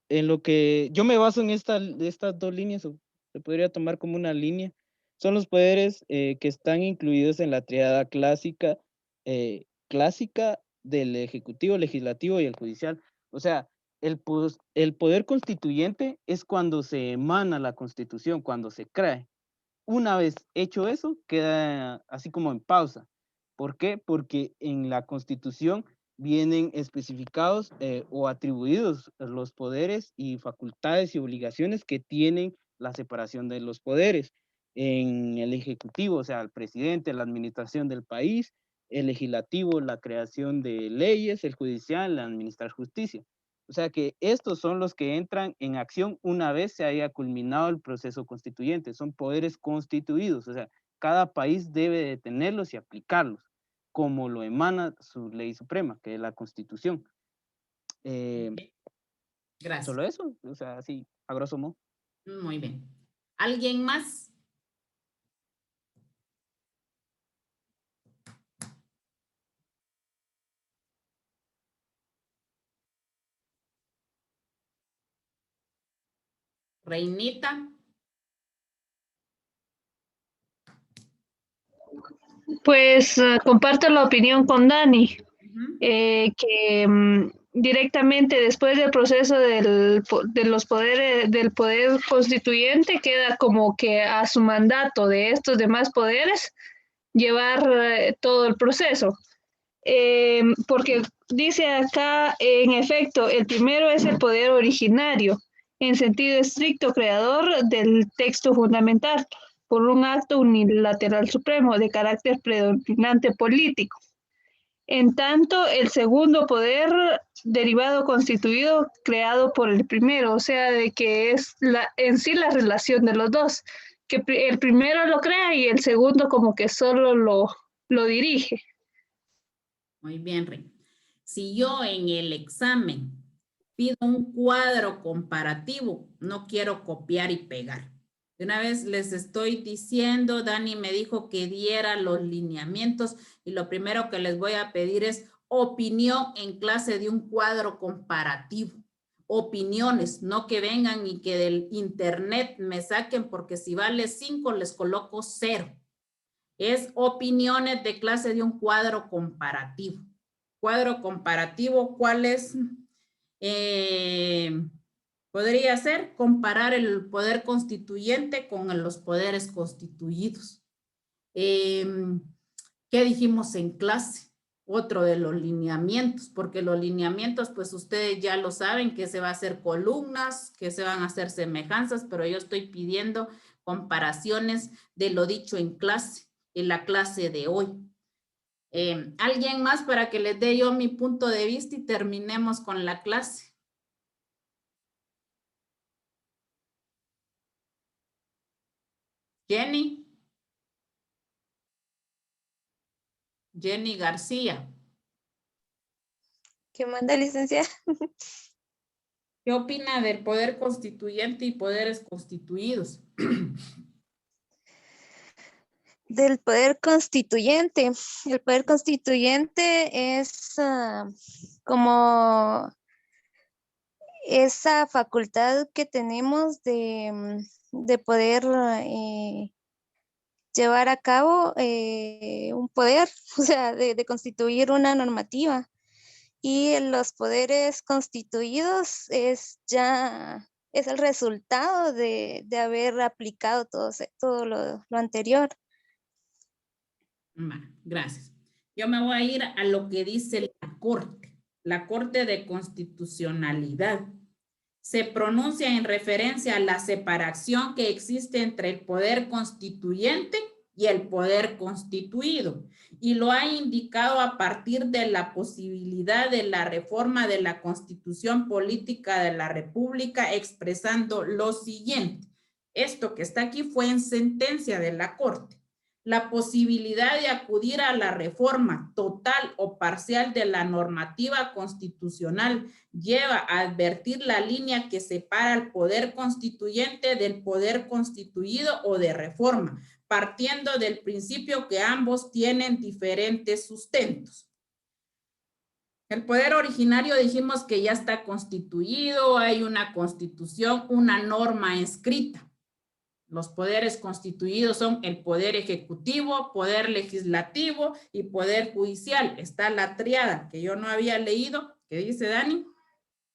Speaker 14: en lo que yo me baso en estas dos líneas, o se podría tomar como una línea, son los poderes que están incluidos en la triada clásica del Ejecutivo, Legislativo y el Judicial. O sea, el poder constituyente es cuando se emana la Constitución, cuando se crea. Una vez hecho eso, queda así como en pausa. ¿Por qué? Porque en la Constitución vienen especificados o atribuidos los poderes y facultades y obligaciones que tienen la separación de los poderes. En el Ejecutivo, o sea, el presidente, la administración del país; el Legislativo, la creación de leyes; el Judicial, la administrar justicia. O sea que estos son los que entran en acción una vez se haya culminado el proceso constituyente. Son poderes constituidos, o sea, cada país debe de tenerlos y aplicarlos, como lo emana su ley suprema, que es la Constitución.
Speaker 1: Gracias.
Speaker 14: Solo eso, o sea, así, a grosso modo.
Speaker 1: Muy bien. ¿Alguien más? Reinita.
Speaker 8: Pues comparto la opinión con Dani, que directamente después del proceso de los poderes, del poder constituyente, queda como que a su mandato de estos demás poderes llevar todo el proceso. Porque dice acá, en efecto, el primero es el poder originario, en sentido estricto creador del texto fundamental, por un acto unilateral supremo de carácter predominante político. En tanto, el segundo poder derivado constituido creado por el primero, o sea, de que es en sí la relación de los dos, que el primero lo crea y el segundo como que solo lo dirige.
Speaker 1: Muy bien, Rey. Si yo en el examen pido un cuadro comparativo, no quiero copiar y pegar. De una vez les estoy diciendo, Dani me dijo que diera los lineamientos y lo primero que les voy a pedir es opinión en clase de un cuadro comparativo. Opiniones, no que vengan y que del internet me saquen, porque si vale 5 les coloco 0. Es opiniones de clase de un cuadro comparativo. Cuadro comparativo, ¿cuál es? Podría ser comparar el poder constituyente con los poderes constituidos. ¿Qué dijimos en clase? Otro de los lineamientos, porque los lineamientos, pues ustedes ya lo saben, que se va a hacer columnas, que se van a hacer semejanzas, pero yo estoy pidiendo comparaciones de lo dicho en clase, en la clase de hoy. ¿Alguien más para que les dé yo mi punto de vista y terminemos con la clase? Jenny. Jenny García.
Speaker 11: ¿Qué manda, licenciada?
Speaker 1: ¿Qué opina del poder constituyente y poderes constituidos?
Speaker 11: Del poder constituyente. El poder constituyente es como esa facultad que tenemos de poder llevar a cabo un poder, o sea, de constituir una normativa. Y los poderes constituidos es el resultado de haber aplicado todo lo anterior.
Speaker 1: Bueno, gracias. Yo me voy a ir a lo que dice la Corte de Constitucionalidad. Se pronuncia en referencia a la separación que existe entre el poder constituyente y el poder constituido, y lo ha indicado a partir de la posibilidad de la reforma de la Constitución Política de la República, expresando lo siguiente. Esto que está aquí fue en sentencia de la Corte. La posibilidad de acudir a la reforma total o parcial de la normativa constitucional lleva a advertir la línea que separa al poder constituyente del poder constituido o de reforma, partiendo del principio que ambos tienen diferentes sustentos. El poder originario dijimos que ya está constituido, hay una constitución, una norma escrita. Los poderes constituidos son el poder ejecutivo, poder legislativo y poder judicial. Está la triada que yo no había leído, que dice Dani,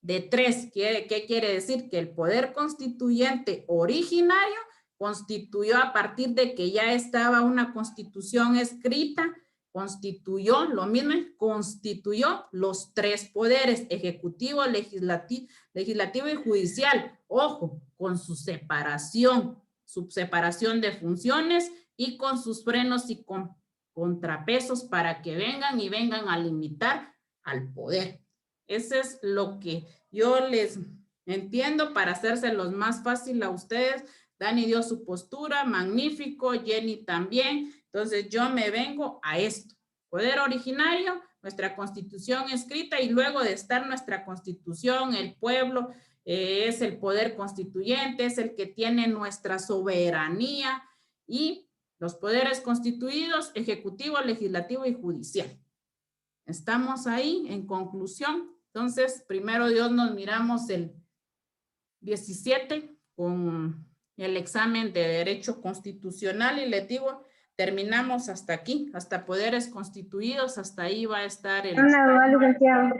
Speaker 1: de 3. ¿Qué quiere decir? Que el poder constituyente originario constituyó a partir de que ya estaba una constitución escrita, constituyó, lo mismo, constituyó los 3 poderes, ejecutivo, legislativo y judicial. Ojo, con su separación de funciones y con sus frenos y contrapesos para que vengan a limitar al poder. Ese es lo que yo les entiendo para hacérselos más fácil a ustedes. Dani dio su postura, magnífico, Jenny también. Entonces yo me vengo a esto. Poder originario, nuestra constitución escrita, y luego de estar nuestra constitución, el pueblo es el poder constituyente, es el que tiene nuestra soberanía, y los poderes constituidos, ejecutivo, legislativo y judicial. Estamos ahí en conclusión. Entonces, primero Dios, nos miramos el 17 con el examen de Derecho Constitucional, y les digo, terminamos hasta aquí, hasta poderes constituidos, hasta ahí va a estar el...
Speaker 7: Una duda, licenciado.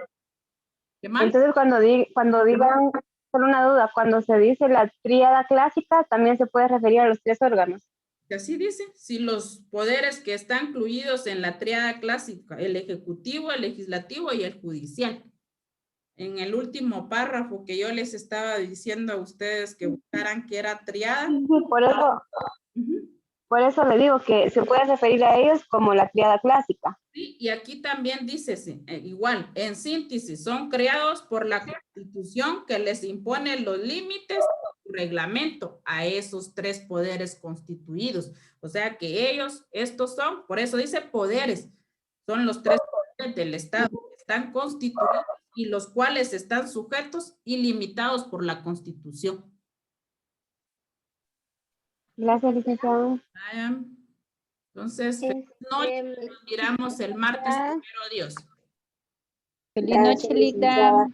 Speaker 1: ¿Qué más?
Speaker 7: Entonces, cuando digan, solo una duda, cuando se dice la tríada clásica, también se puede referir a los 3 órganos.
Speaker 1: Así dice, si los poderes que están incluidos en la tríada clásica, el ejecutivo, el legislativo y el judicial. En el último párrafo que yo les estaba diciendo a ustedes que buscaran que era triada.
Speaker 7: Por eso le digo que se puede referir a ellos como la tríada clásica.
Speaker 1: Sí, y aquí también dice, igual, en síntesis, son creados por la Constitución que les impone los límites del reglamento a esos 3 poderes constituidos. O sea que ellos, estos son, por eso dice poderes, son los 3 poderes del Estado, están constituidos y los cuales están sujetos y limitados por la Constitución.
Speaker 7: Gracias, licenciado.
Speaker 1: Entonces, feliz noche, nos miramos el martes, primero Dios.
Speaker 13: Feliz noche, Lita.